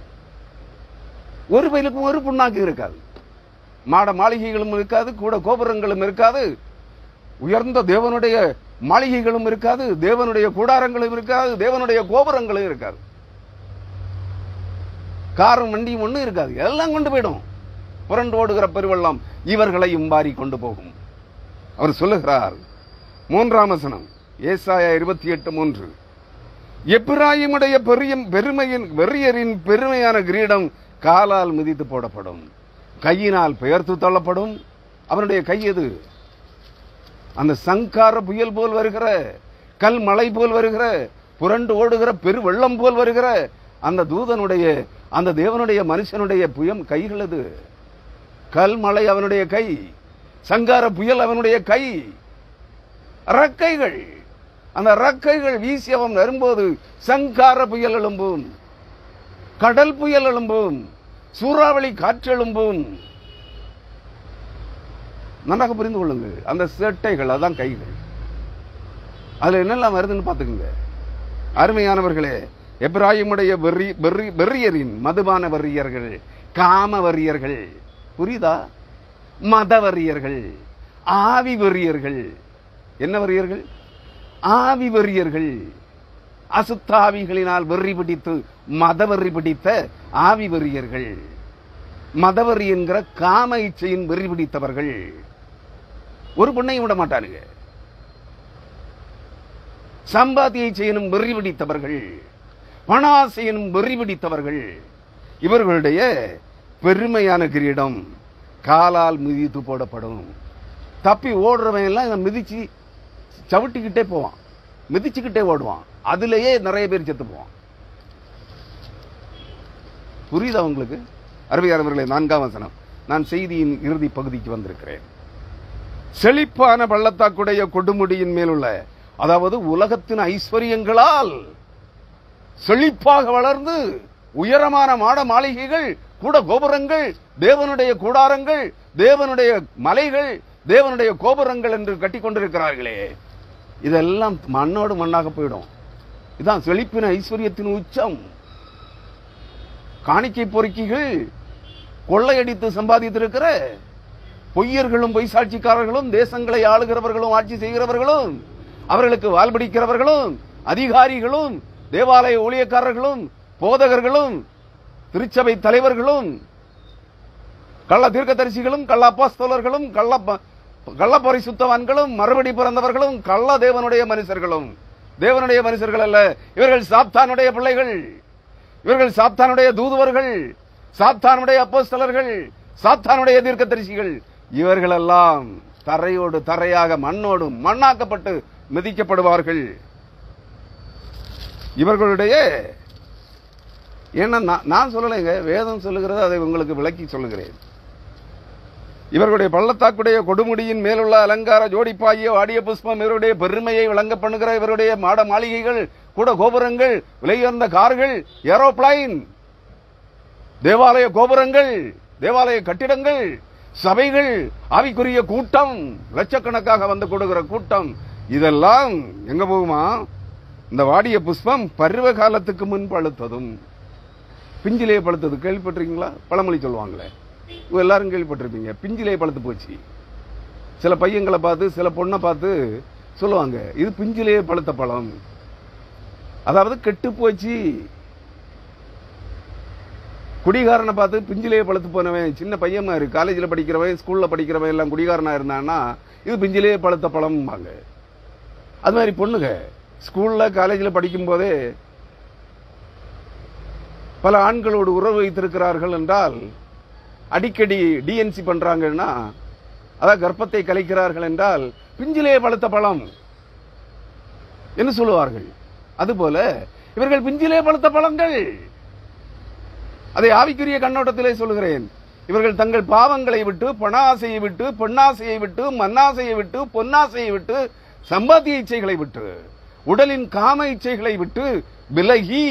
ஒரு பயிலுக்கும் ஒரு புண்ணாக்கு இருக்காது, மாட மாளிகைகளும் இருக்காது, கூட கோபுரங்களும் இருக்காது, உயர்ந்த தேவனுடைய மாளிகைகளும் இருக்காது, தேவனுடைய கூடாரங்களும் இருக்காது, தேவனுடைய கோபுரங்களும் இருக்காது, காரும் வண்டியும் ஒண்ணும் இருக்காது, எல்லாம் கொண்டு போயிடும். புரண்டு ஓடுகிற பெருவெள்ளம் இவர்களையும் வாரி கொண்டு போகும். அவர் சொல்லுகிறார், 3ஆம் வசனம், ஏசாயா 28:3, எப்பிராயிமுடைய வெறியரின் பெருமையான கிரீடம் காலால் மிதித்து போடப்படும், கையினால் பெயர்த்து தள்ளப்படும். அவனுடைய கை எது? அந்த சங்கார புயல் போல் வருகிற, கல் மலை போல் வருகிற, புரண்டு ஓடுகிற பெரு வெள்ளம் போல் வருகிற அந்த தூதனுடைய, அந்த தேவனுடைய மனுஷனுடைய புயம் கைகள் அது. கல் மலை அவனுடைய கை, சங்கார புயல் அவனுடைய கை, ரக்கைகள். அந்த ரக்கைகள் வீசி அவன் வரும்போது சங்கார புயல் எழும்பும், கடல் புயல் எழும்பும், சூறாவளி காற்று எழும்பும். நன்றாக புரிந்து கொள்ளுங்கள். அந்த சேட்டைகள் அதான் கைகள். அதுல என்னெல்லாம் வருதுன்னு பாத்துக்கோங்க. அருமையானவர்களே, எப்ராயிமுடைய வெறியரின், மதுபான வெறியர்கள், காம வெறியர்கள், புரியுதா? மத வெறியர்கள், ஆவி வெறியர்கள். என்ன வெறியர்கள்? ஆவி வெறியர்கள். அசுத்தாவிகளினால் வெறி பிடித்து மதவெறி பிடித்த ஆவி வெறியர்கள், மதவெறி என்கிற காம இச்சையின் வெறி பிடித்தவர்கள். ஒரு பெண்ணையும் விட மாட்டானுங்க. சம்பாத்தியை செய்யணும் வெறி பிடித்தவர்கள், பணாசையனும் வெறி பிடித்தவர்கள். இவர்களுடைய பெருமையான கிரீடம் காலால் மிதித்து போடப்படும். தப்பி ஓடுறவன் எல்லாம் மிதிச்சு சவிட்டிக்கிட்டே போவான், மிதிச்சுக்கிட்டே ஓடுவான். அதுலயே நிறைய பேர் செத்து போவான். புரியுதா உங்களுக்கு? அருமையானவர்களே, 4ஆம் வசனம். நான் செய்தியின் இறுதி பகுதிக்கு வந்திருக்கிறேன். செழிப்பான பள்ளத்தாக்குடைய கொடுமுடியின் மேலுள்ள, அதாவது உலகத்தின் ஐஸ்வர்யங்களால் செழிப்பாக வளர்ந்து உயரமான மாட மாளிகைகள், கூட கோபுரங்கள், தேவனுடைய கூடாரங்கள், தேவனுடைய மலைகள், தேவனுடைய கோபுரங்கள் என்று கட்டி கொண்டிருக்கிறார்களே, இதெல்லாம் மண்ணோடு மண்ணாக போயிடும். இதான் செழிப்பின் ஐஸ்வர்யத்தின் உச்சம். காணிக்கை பொறுக்கிகள், கொள்ளையடித்து சம்பாதித்திருக்கிற பொய்யர்களும் பொய் சாட்சிக்காரர்களும், தேசங்களை ஆளுகிறவர்களும் ஆட்சி செய்கிறவர்களும், அவர்களுக்கு வால்பிடிக்கிறவர்களும், அதிகாரிகளும், தேவாலய ஊழியக்காரர்களும், போதகர்களும், திருச்சபை தலைவர்களும், கள்ள தீர்க்கதரிசிகளும், கள்ள அப்போஸ்தலர்களும், கள்ள பரிசுத்தவான்களும், மறுபடி பிறந்தவர்களும், கள்ள தேவனுடைய மனுஷர்களும். தேவனுடைய மனுஷர்கள் அல்ல, இவர்கள் சாத்தானுடைய பிள்ளைகள், இவர்கள் சாத்தானுடைய தூதுவர்கள், சாத்தானுடைய அப்போஸ்தலர்கள், சாத்தானுடைய தீர்க்கதரிசிகள். இவர்களெல்லாம் தரையோடு தரையாக, மண்ணோடு மண்ணாக்கப்பட்டு மிதிக்கப்படுவார்கள். இவர்களுடைய, ஏன்னா நான் சொல்லலைங்க, வேதம் சொல்லுகிறது, அதை உங்களுக்கு விளக்கி சொல்லுகிறேன். இவர்களுடைய பள்ளத்தாக்குடைய கொடுமுடியின் மேலுள்ள அலங்கார ஜோடிப்பாகிய வாடிய புஷ்பம், இவருடைய பெருமையை விளங்க பண்ணுகிற இவருடைய மாட மாளிகைகள், கூட கோபுரங்கள், விலையுயர்ந்த கார்கள், ஏரோப்ளைன், தேவாலய கோபுரங்கள், தேவாலய கட்டிடங்கள், சபைகள், ஆவிக்குரிய கூட்டம், லட்சக்கணக்காக வந்து கொடுக்கிற கூட்டம், இதெல்லாம் எங்க போகுமா? இந்த வாடிய புஷ்பம் பருவ காலத்துக்கு முன் பழுத்ததும். பிஞ்சிலே பழுத்தது கேள்விப்பட்டிருக்கீங்களா? பழமொழி சொல்லுவாங்களே, எல்லாரும் கேள்விப்பட்டிருப்பீங்க. பிஞ்சிலே பழுத்து போச்சு. சில பையங்களை பார்த்து, சில பொண்ணை பார்த்து சொல்லுவாங்க, இது பிஞ்சிலே பழுத்த பழம், அதாவது கெட்டு போச்சு. குடிகாரனை பார்த்து பிஞ்சிலே பழுத்து போனவன், சின்ன பையன் மாதிரி காலேஜில் படிக்கிறவன், ஸ்கூல்ல படிக்கிறவன் எல்லாம் குடிகாரனா இருந்தான்னா இது பிஞ்சிலே பழுத்த பழம். அது மாதிரி பொண்ணுங்க ஸ்கூல்ல காலேஜில் படிக்கும் போதே பல ஆண்களோடு உறவு வைத்திருக்கிறார்கள் என்றால், அடிக்கடி டிஎன்சி பண்றாங்கன்னா, அதாவது கர்ப்பத்தை கலைக்கிறார்கள் என்றால், பிஞ்சிலே பழுத்த பழம் என்று சொல்லுவார்கள். அதுபோல இவர்கள் பிஞ்சிலே பழுத்த பழங்கள். அதை ஆவிக்குரிய கண்ணோட்டத்திலே சொல்லுகிறேன். இவர்கள் தங்கள் பாவங்களை விட்டு, பணாசையை விட்டு, பெண்ணாசையை விட்டு, மண்ணாசையை விட்டு, பொன்னாசையை விட்டு, சம்பாத்திய இச்சைகளை விட்டு, உடலின் காம இச்சைகளை விட்டு விலகி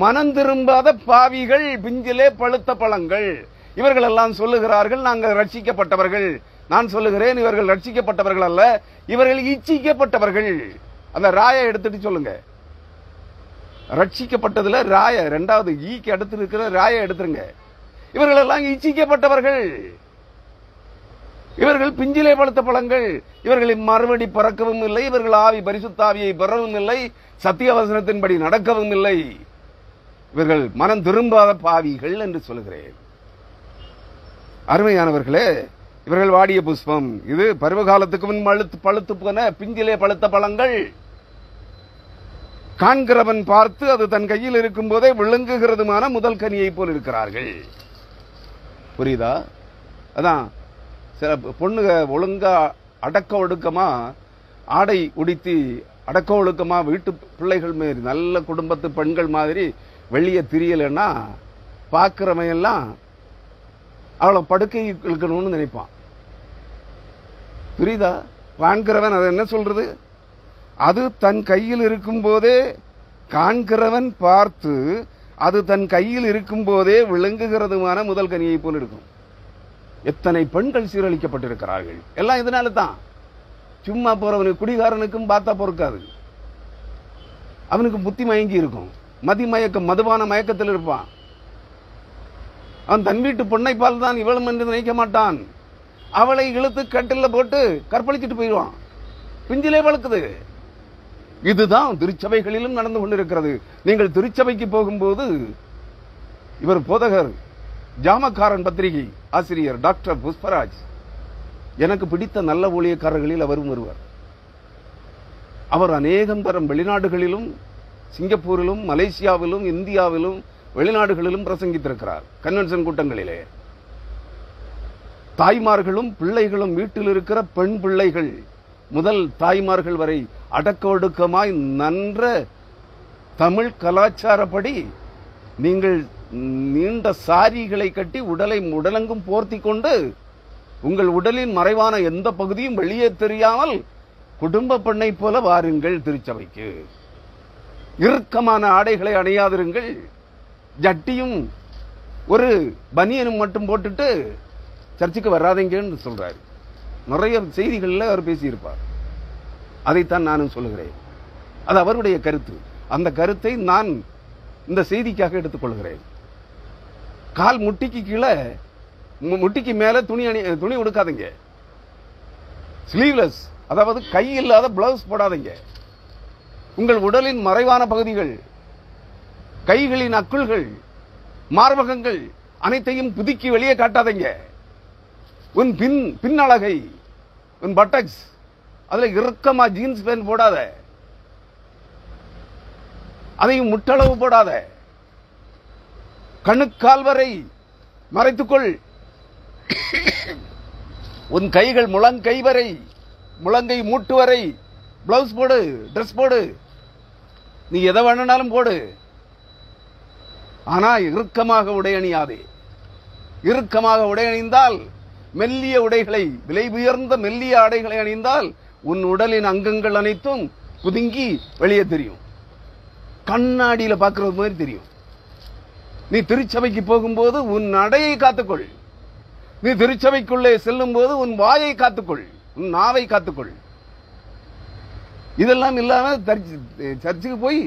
மனம் திரும்பாத பாவிகள், பிஞ்சிலே பழுத்த பழங்கள். இவர்கள் எல்லாம் சொல்லுகிறார்கள், நாங்கள் ரட்சிக்கப்பட்டவர்கள். நான் சொல்லுகிறேன், இவர்கள் ரட்சிக்கப்பட்டவர்கள் அல்ல, இவர்கள் இச்சிக்கப்பட்டவர்கள். அந்த ராயை எடுத்துட்டு சொல்லுங்க. ரட்சிக்கப்பட்டதுல ராய, இரண்டாவது ஈக்கு அடுத்து இருக்கிற ராயை எடுத்துருங்க. இவர்கள் எல்லாம் இச்சிக்கப்பட்டவர்கள். இவர்கள் பிஞ்சிலே பழுத்த பழங்கள். இவர்களை மறுபடி பறக்கவும் இல்லை, இவர்கள் ஆவி பரிசுத்தாவியை பெறவும் இல்லை, சத்தியவசனத்தின்படி நடக்கவும் இல்லை. இவர்கள் மனம் திரும்பாத பாவிகள் என்று சொல்லுகிறேன். அருமையானவர்களே, இவர்கள் வாடிய புஷ்பம். இது பருவகாலத்துக்கு முன் பழுத்து போன பிஞ்சிலே பழுத்த பழங்கள். காண்கிறவன் பார்த்து அது தன் கையில் இருக்கும் போதே விளங்குகிறதுமான முதல் கனியை போல் இருக்கிறார்கள். புரியுதா? அதான் சில பொண்ணுக ஒழுங்கா அடக்க ஒடுக்கமா ஆடை உடுத்தி, அடக்க ஒழுக்கமா வீட்டு பிள்ளைகள் மாரி, நல்ல குடும்பத்து பெண்கள் மாதிரி வெளியே திரியலன்னா பார்க்கிறவன் எல்லாம் அவளை படுக்கை இழுக்கணும்னு நினைப்பான். புரியுதா? காண்கிறவன் அது என்ன சொல்றது? அது தன் கையில் இருக்கும் போதே, காண்கிறவன் பார்த்து அது தன் கையில் இருக்கும் போதே விளங்குகிறதுமான முதல் கனியை போல் இருக்கும். எத்தனை பெண்கள் சீரழிக்கப்பட்டிருக்கிறார்கள். எல்லாம் இதனால தான். சும்மா போறவனுக்கு, குடிகாரனுக்கும் பார்த்தா பொறுக்காது, அவனுக்கு புத்தி மயங்கி இருக்கும், மதிமயக்கம், மதுபான மயக்கத்தில் இருப்பான். அவன் தன் வீட்டு பொண்ணை பால் தான் இவளும் என்று நினைக்க மாட்டான். அவளை இழுத்து கட்டில போட்டு கற்பழிச்சிட்டு போயிடுவான். பிஞ்சிலே பழுக்குது. இதுதான் திருச்சபைகளிலும் நடந்து கொண்டிருக்கிறது. நீங்கள் திருச்சபைக்கு போகும்போது, இவர் போதகர் ஜாமக்காரன் பத்திரிகை ஆசிரியர் டாக்டர் புஷ்பராஜ், எனக்கு பிடித்த நல்ல ஊழியக்காரர்களில் அவரும் ஒருவர். அவர் அநேகம் தரம் வெளிநாடுகளிலும், சிங்கப்பூரிலும், மலேசியாவிலும், இந்தியாவிலும், வெளிநாடுகளிலும் பிரசங்கித்திருக்கிறார். கன்வென்ஷன் கூட்டங்களிலே தாய்மார்களும் பிள்ளைகளும், வீட்டில் இருக்கிற பெண் பிள்ளைகள் முதல் தாய்மார்கள் வரை அடக்க ஒடுக்கமாய் நன்ற தமிழ் கலாச்சாரப்படி நீங்கள் நீண்ட சாரிகளை கட்டி உடலை உடலெங்கும் போர்த்தி கொண்டு உங்கள் உடலின் மறைவான எந்த பகுதியும் வெளியே தெரியாமல் குடும்ப பெண்ணை போல வாருங்கள் திருச்சபைக்கு. இறுக்கமான ஆடைகளை அணியாதிருங்கள். ஜட்டியும் ஒரு பனியனும் மட்டும் போட்டுட்டு சர்ச்சுக்கு வராதீங்கன்னு சொல்றாரு. நிறைய செய்திகளில் அவர் பேசியிருப்பார். அதைத்தான் நானும் சொல்லுகிறேன். அது அவருடைய கருத்து. அந்த கருத்தை நான் இந்த செய்திக்காக எடுத்துக்கொள்கிறேன். கால் முட்டிக்கு கீழே, முட்டிக்கு மேல துணி உடுக்காதீங்க. ஸ்லீவ்லெஸ், அதாவது கை இல்லாத பிளவுஸ் போடாதீங்க. உங்கள் உடலின் மறைவான பகுதிகள், கைகளின் அக்குள்கள், மார்பகங்கள் அனைத்தையும் புதுக்கி வெளியே காட்டாதீங்க. உன் பின்னழகை, உன் பட்டக்ஸ், அதுல இறுக்கமா ஜீன்ஸ் பேண்ட் போடாத, அதையும் முட்டளவு போடாத. கணுக்கால் வரை மறைத்துக்கொள். உன் கைகள் முழங்கை வரை, முழங்கை மூட்டு வரை பிளவுஸ் போடு, டிரெஸ் போடு, நீ எதை வேணும்னாலும் போடு. ஆனா இறுக்கமாக உடை அணியாதே. இறுக்கமாக உடை அணிந்தால், மெல்லிய உடைகளை, விலை உயர்ந்த மெல்லிய ஆடைகளை அணிந்தால் உன் உடலின் அங்கங்கள் அனைத்தும் புதுங்கி வெளியே தெரியும். கண்ணாடியில பார்க்கிறது மாதிரி தெரியும். நீ திருச்சபைக்கு போகும்போது உன் நடையை காத்துக்கொள். நீ திருச்சபைக்குள்ளே செல்லும் போது உன் வாயை காத்துக்கொள், உன் நாவை காத்துக்கொள். இதெல்லாம் இல்லாம சர்ச்சுக்கு போய்,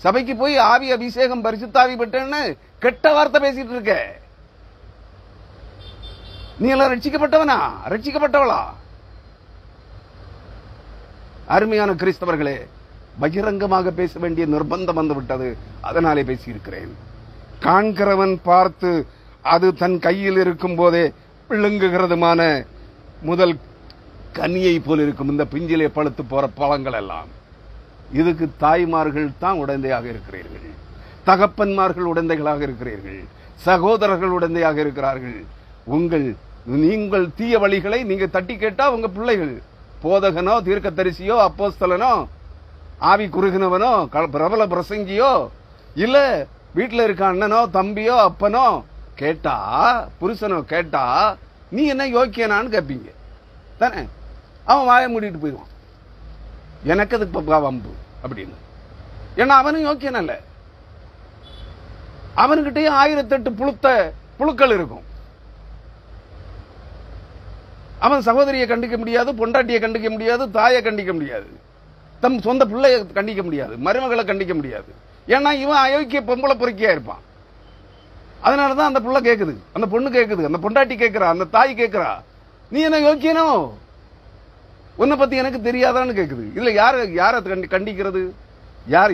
சபைக்கு போய் ஆவி அபிஷேகம் பரிசுத்தாவி பெற்றேன்னு கெட்ட வார்த்தை பேசிட்டு இருக்க. நீ எல்லாம் ரட்சிக்கப்பட்டவனா, ரட்சிக்கப்பட்டவளா? அருமையான கிறிஸ்தவர்களே, பகிரங்கமாக பேச வேண்டிய நிர்பந்தம் வந்து விட்டது. அதனாலே பேசியிருக்கிறேன். காண்கிறவன் பார்த்து அது தன் கையில் இருக்கும் போதே விழுங்குகிறதுமான முதல் கனியை போல் இருக்கும் இந்த பிஞ்சிலே பழுத்து போற பழங்கள் எல்லாம். இதுக்கு தாய்மார்கள் தான் உடந்தையாக இருக்கிறீர்கள், தகப்பன்மார்கள் உடந்தைகளாக இருக்கிறீர்கள், சகோதரர்கள் உடந்தையாக இருக்கிறார்கள். நீங்கள் தீய வழிகளை நீங்க தட்டி கேட்டா உங்க பிள்ளைகள் போதகனோ, தீர்க்கதரிசியோ, அப்போஸ்தலனோ, ஆவி குறுகினவனோ, பிரபல பிரசங்கியோ, இல்ல வீட்டுல இருக்க அண்ணனோ, தம்பியோ, அப்பனோ கேட்டா, புருஷனோ கேட்டா, நீ என்ன யோக்கியனான்னு கேட்பீங்க தானே? அவன் வாயை மூடிட்டு போயிடுவான், எனக்கு அதுக்கு வம்பு அப்படின்னு. ஏன்னா அவனும் யோக்கியன் அல்ல. அவனுக்கிட்டே 1008 புழுக்கள் இருக்கும். அவன் சகோதரியை கண்டிக்க முடியாது, பொண்டாட்டியை கண்டிக்க முடியாது, தாயை கண்டிக்க முடியாது, தம் சொந்த பிள்ளையை கண்டிக்க முடியாது, மருமகளை கண்டிக்க முடியாது. ஏன்னா இவன் அயோக்கிய பொம்பளை பொறுக்கியா இருப்பான். அதனாலதான் அந்த புள்ள கேக்குது, அந்த பொண்ணு கேக்குது, அந்த பொண்டாட்டி கேட்கிறா, அந்த தாய் கேட்கிறா, நீ என்ன யோக்கியனோ, உன்னை பத்தி எனக்கு தெரியாதான்னு கேக்குது. இல்ல யார கண்டிக்கிறது,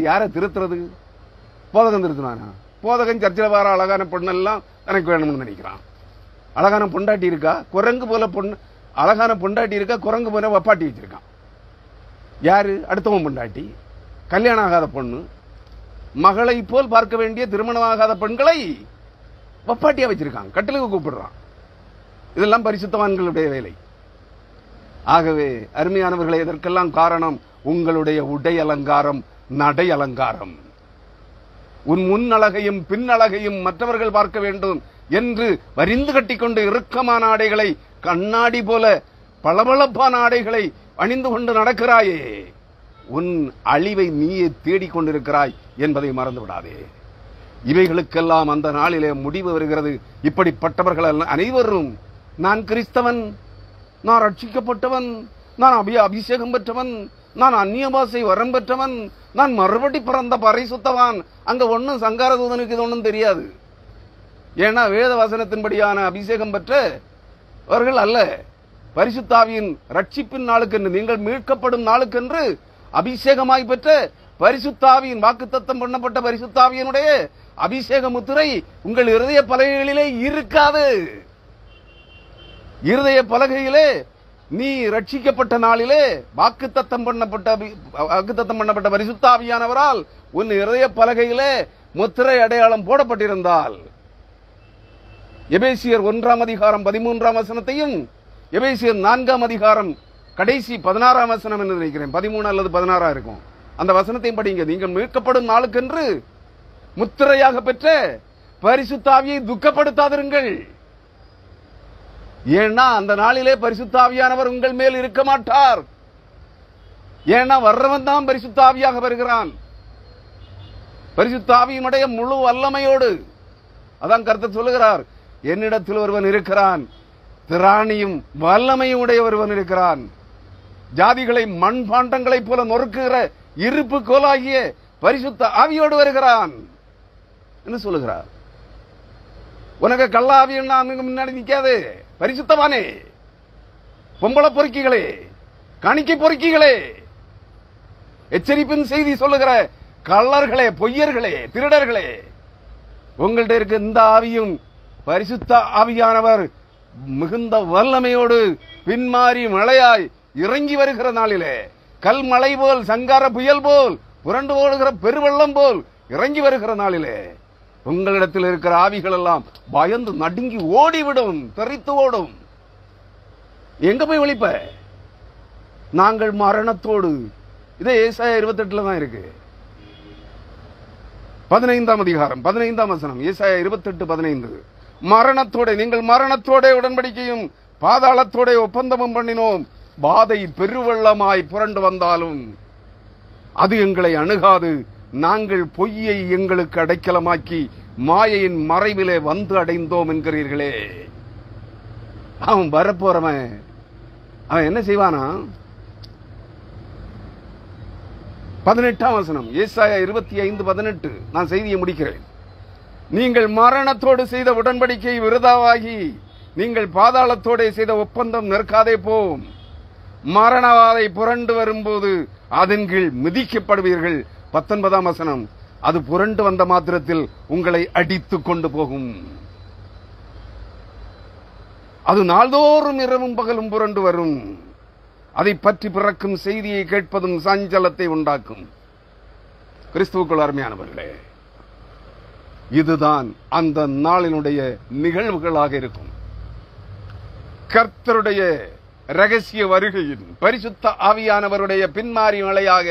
யார திருத்துறது? போதகன் திருத்தினானா? போதகன் சர்ச்சில் வர அழகான பொண்ணெல்லாம் எனக்கு வேணும்னு நினைக்கிறான். அழகான பொண்டாட்டி இருக்கா, குரங்கு போல பொண்ணு, அழகான பொண்டாட்டி இருக்கா, குரங்கு போல வப்பாட்டி வச்சிருக்கான். யாரு? அடுத்தவன் பொண்டாட்டி, கல்யாணம் ஆகாத பொண்ணு, மகளை போல் பார்க்க வேண்டிய திருமணமாகாத பெண்களை வப்பாட்டியா வச்சிருக்கான், கட்டிலுக்கு கூப்பிடுறான். இதெல்லாம் பரிசுத்தவான்களுடைய வேலை. ஆகவே அருமையானவர்களை, இதற்கெல்லாம் காரணம் உங்களுடைய உடை அலங்காரம், நடை அலங்காரம். உன் முன் அழகையும் பின் அழகையும் மற்றவர்கள் பார்க்க வேண்டும் என்று வரிந்து கட்டிக்கொண்டு இறுக்கமான ஆடைகளை, கண்ணாடி போல பளபளப்பான ஆடைகளை அணிந்து கொண்டு நடக்கிறாயே, உன் அழிவை நீயே தேடிக்கொண்டிருக்கிறாய் என்பதை மறந்து விடாதே. இவைகளுக்கெல்லாம் அந்த நாளிலே முடிவு வருகிறது. இப்படிப்பட்டவர்கள் அனைவரும், நான் கிறிஸ்தவன், நான் ரட்சிக்கப்பட்டவன், நான் அபிஷேகம் பெற்றவன், நான் அந்நிய பாஷை வரம் பெற்றவன், நான் மறுபடி பிறந்த பரிசுத்தவான், அங்க ஒன்னும் சங்கார தூதனுக்கு இது ஒன்னும் தெரியாது. ஏன்னா வேத வசனத்தின்படியான அபிஷேகம் பெற்றவர்கள் அல்ல. பரிசுத்தாவியின் ரட்சிப்பின் நாளுக்கென்று, நீங்கள் மீட்கப்படும் நாளுக்கென்று அபிஷேகமாய் பெற்ற பரிசுத்தாவியின் வாக்குத்தத்தம் பண்ணப்பட்ட பரிசுத்தாவியனுடைய அபிஷேக முத்திரை உங்கள் இருதய பலகைகளிலே இருக்காது. இருதய பலகையிலே நீ ரட்சிக்கப்பட்ட நாளிலே வாக்குத்தத்தம் பண்ணப்பட்ட பரிசுத்தாவியானவரால் உன் இருதய பலகையிலே முத்திரை அடையாளம் போடப்பட்டிருந்தால், எபேசியர் 1 அதிகாரம் 13 எபேசியர் 4 கடைசி 16 என்று நினைக்கிறேன், 13 அல்லது 16 இருக்கும். அந்த வசனத்தையும் படிங்க. நீங்கள் மீட்கப்படும் நாளுக்கென்று முத்திரையாக பெற்ற பரிசுத்தாவியை துக்கப்படுத்தாதிருங்கள். ஏன்னா அந்த நாளிலே பரிசுத்தாவியானவர் உங்கள் மேல் இருக்க மாட்டார். ஏன்னா வர்றவன் தான் பரிசுத்தாவியாக வருகிறான், பரிசுத்தாவியினுடைய முழு வல்லமையோடு. அதான் கர்த்தர் சொல்லுகிறார், என்னிடத்தில் ஒருவன் இருக்கிறான், திராணியும் வல்லமையும் உடைய ஒருவன் இருக்கிறான், ஜாதிகளை மண்பாண்டங்களைப் போல நொறுக்குகிற இருப்பு கோலாகிய பரிசுத்த ஆவியோடு வருகிறான் என்று சொல்லுகிறார். உனக்கு கள்ள ஆவியன்னா முன்னாடி நிக்காது. பரிசுத்தவானே, பொம்பளை பொறுக்கிகளே, காணிக்கை பொறுக்கிகளே, எச்சரிப்பின் செய்தி சொல்லுகிற கள்ளர்களே, பொய்யர்களே, திருடர்களே, உங்கள்கிட்ட இருக்க இந்த ஆவியும் பரிசுத்த ஆவியானவர் மிகுந்த வல்லமையோடு பின்மாறி மழையாய் இறங்கி வருகிற நாளிலே, கல்மழை போல், சங்கார புயல் போல், புரண்டு ஓடுகிற பெருவெள்ளம் போல் இறங்கி வருகிற நாளிலே உங்களிடத்தில் இருக்கிற ஆவிகள் எல்லாம் பயந்து நடுங்கி ஓடிவிடும், தெரித்து ஓடும். எங்க போய் ஒளிப்ப? நாங்கள் மரணத்தோடு, இதே ஏசாயா 28 தான் இருக்கு, 15 அதிகாரம் 15 ஏசாயா 28:15. மரணத்தோட, நீங்கள் மரணத்தோட உடன்படிக்கையும் பாதாளத்தோட ஒப்பந்தமும் பண்ணினோம், பாதை பெருவெள்ளமாய் புரண்டு வந்தாலும் அது எங்களை அணுகாது, நாங்கள் பொய்யை எங்களுக்கு அடைக்கலமாக்கி மாயையின் மறைவிலே வந்து அடைந்தோம் என்கிறீர்களே. அவன் வரப்போறவன் அவன் என்ன செய்வானா? 18 ஏசாயா 25:18. நான் செய்தியை முடிக்கிறேன். நீங்கள் மரணத்தோடு செய்த உடன்படிக்கை விருதாவாகி நீங்கள் பாதாளத்தோடு செய்த ஒப்பந்தம் நிற்காதே போம். மரணவாதை புரண்டு வரும்போது அதன் கீழ் மிதிக்கப்படுவீர்கள். 19 அது புரண்டு வந்த மாத்திரத்தில் உங்களை அடித்துக் கொண்டு போகும். அது நாள்தோறும் இரவும் பகலும் புரண்டு வரும். அதை பற்றி பிறக்கும் செய்தியை கேட்பதும் சஞ்சலத்தை உண்டாக்கும். கிறிஸ்துவுக்குள் அருமையானவர்களே, இதுதான் அந்த நாளினுடைய நிகழ்வுகளாக இருக்கும். கர்த்தருடைய ரகசிய வருகையின் பரிசுத்த ஆவியானவருடைய பின்மாறி மழையாக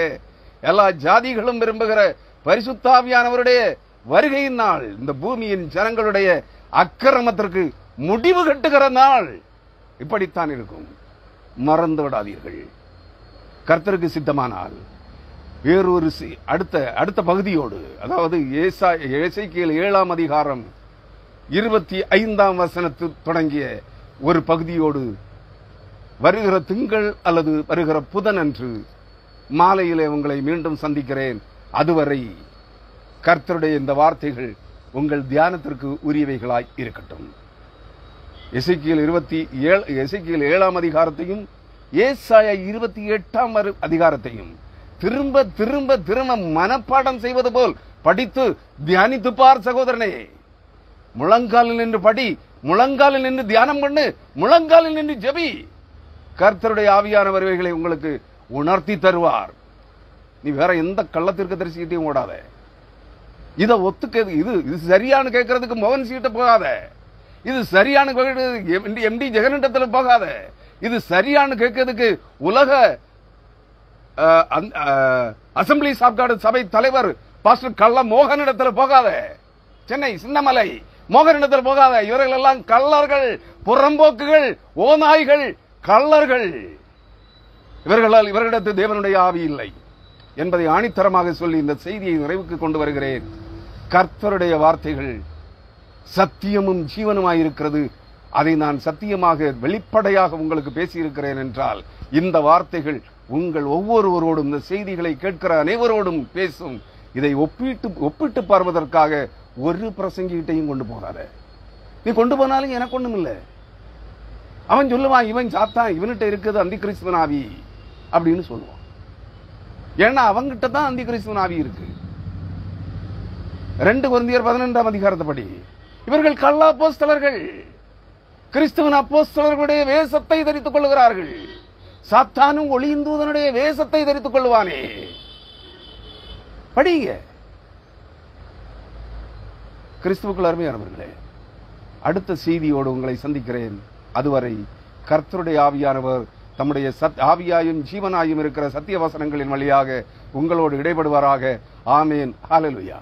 எல்லா ஜாதிகளும் விரும்புகிற பரிசுத்த ஆவியானவருடைய வருகையின் நாள், இந்த பூமியின் ஜனங்களுடைய அக்கிரமத்திற்கு முடிவு கட்டுகிற நாள் இப்படித்தான் இருக்கும். மறந்து விடாதீர்கள். கர்த்தருக்கு சித்தமானால் வேறொரு அடுத்த பகுதியோடு, அதாவது எசேக்கியேல் 7 அதிகாரம் 25 தொடங்கிய ஒரு பகுதியோடு வருகிற திங்கள் அல்லது வருகிற புதன் அன்று மாலையிலே உங்களை மீண்டும் சந்திக்கிறேன். அதுவரை கர்த்தருடைய இந்த வார்த்தைகள் உங்கள் தியானத்திற்கு உரியவைகளாய் இருக்கட்டும். எசேக்கியேல் 7 அதிகாரத்தையும் ஏசாயா 28 அதிகாரத்தையும் திரும்ப திரும்ப திரும்ப மனப்பாடம் செய்வது போல் படித்து தியானித்து பார் சகோதரனே. முழங்காலில் நின்று படி, முழங்காலில் நின்று தியானம் பண்ணு, முழங்காலில் நின்று ஜெபி. கர்த்தருடைய ஆவியானவர்களை உங்களுக்கு உணர்த்தி தருவார். நீ வேற எந்த கள்ளத்திற்கு தரிசிக்கிட்டையும் ஓடாத. இதை ஒத்துக்க, இது சரியானு கேட்கறதுக்கு மோகன் சீட்ட போகாத. இது சரியான எம்டி ஜெகனிடத்தில் போகாத. இது சரியானு கேட்கறதுக்கு உலக அசம்பிளி சாப்காடு சபை தலைவர் பாஸ்டர் கள்ள மோகனிடத்தில் போகாத. சென்னை சின்னமலை மோகனிடத்தில் போகாத. இவர்கள் எல்லாம் கள்ளர்கள், புறம்போக்குகள், ஓநாய்கள், கள்ளர்கள். இவர்களிடத்தில் தேவனுடைய ஆவி இல்லை என்பதை ஆணித்தரமாக சொல்லி இந்த செய்தியை நிறைவுக்கு கொண்டு வருகிறேன். கர்த்தருடைய வார்த்தைகள் சத்தியமும் ஜீவனுமாயிருக்கிறது. அதை நான் சத்தியமாக வெளிப்படையாக உங்களுக்கு பேசியிருக்கிறேன் என்றால், இந்த வார்த்தைகள் உங்கள் ஒவ்வொருவரோடும், இந்த செய்திகளை கேட்கிற அனைவரோடும் பேசும். இதை ஒப்பிட்டு பார்ப்பதற்காக ஒரு பிரசங்கிட்டையும் கொண்டு போகாத. நீ கொண்டு போனாலும் எனக்கு ஒண்ணும் இல்லை. அவன் சொல்லுவான், இவன் சாத்தான், இவன்கிட்ட இருக்குது அந்தி கிறிஸ்துவன் ஆவி அப்படின்னு சொல்லுவான். ஏன்னா அவங்கிட்ட தான் அந்தி கிறிஸ்துவின் ஆவி இருக்கு. 2 கொரிந்தியர் 11ஆம் அதிகாரத்தப்படி இவர்கள் கள்ள அப்போஸ்தலர்கள், கிறிஸ்துவின் அப்போஸ்தலர்களுடைய வேஷத்தை தரித்துக் கொள்ளுகிறார்கள். சாத்தானும் ஒளியிந்தூதனுடைய வேஷத்தை தரித்துக் கொள்வானே. படிங்க. கிறிஸ்துவுக்குள் அருமையானவர்களே, அடுத்த செய்தியோடு உங்களை சந்திக்கிறேன். அதுவரை கர்த்தருடைய ஆவியானவர் தம்முடைய ஆவியாயும் ஜீவனாயும் இருக்கிற சத்திய வசனங்களின் வழியாக உங்களோடு இடைபடுவாராக. ஆமேன். ஹல்லேலூயா.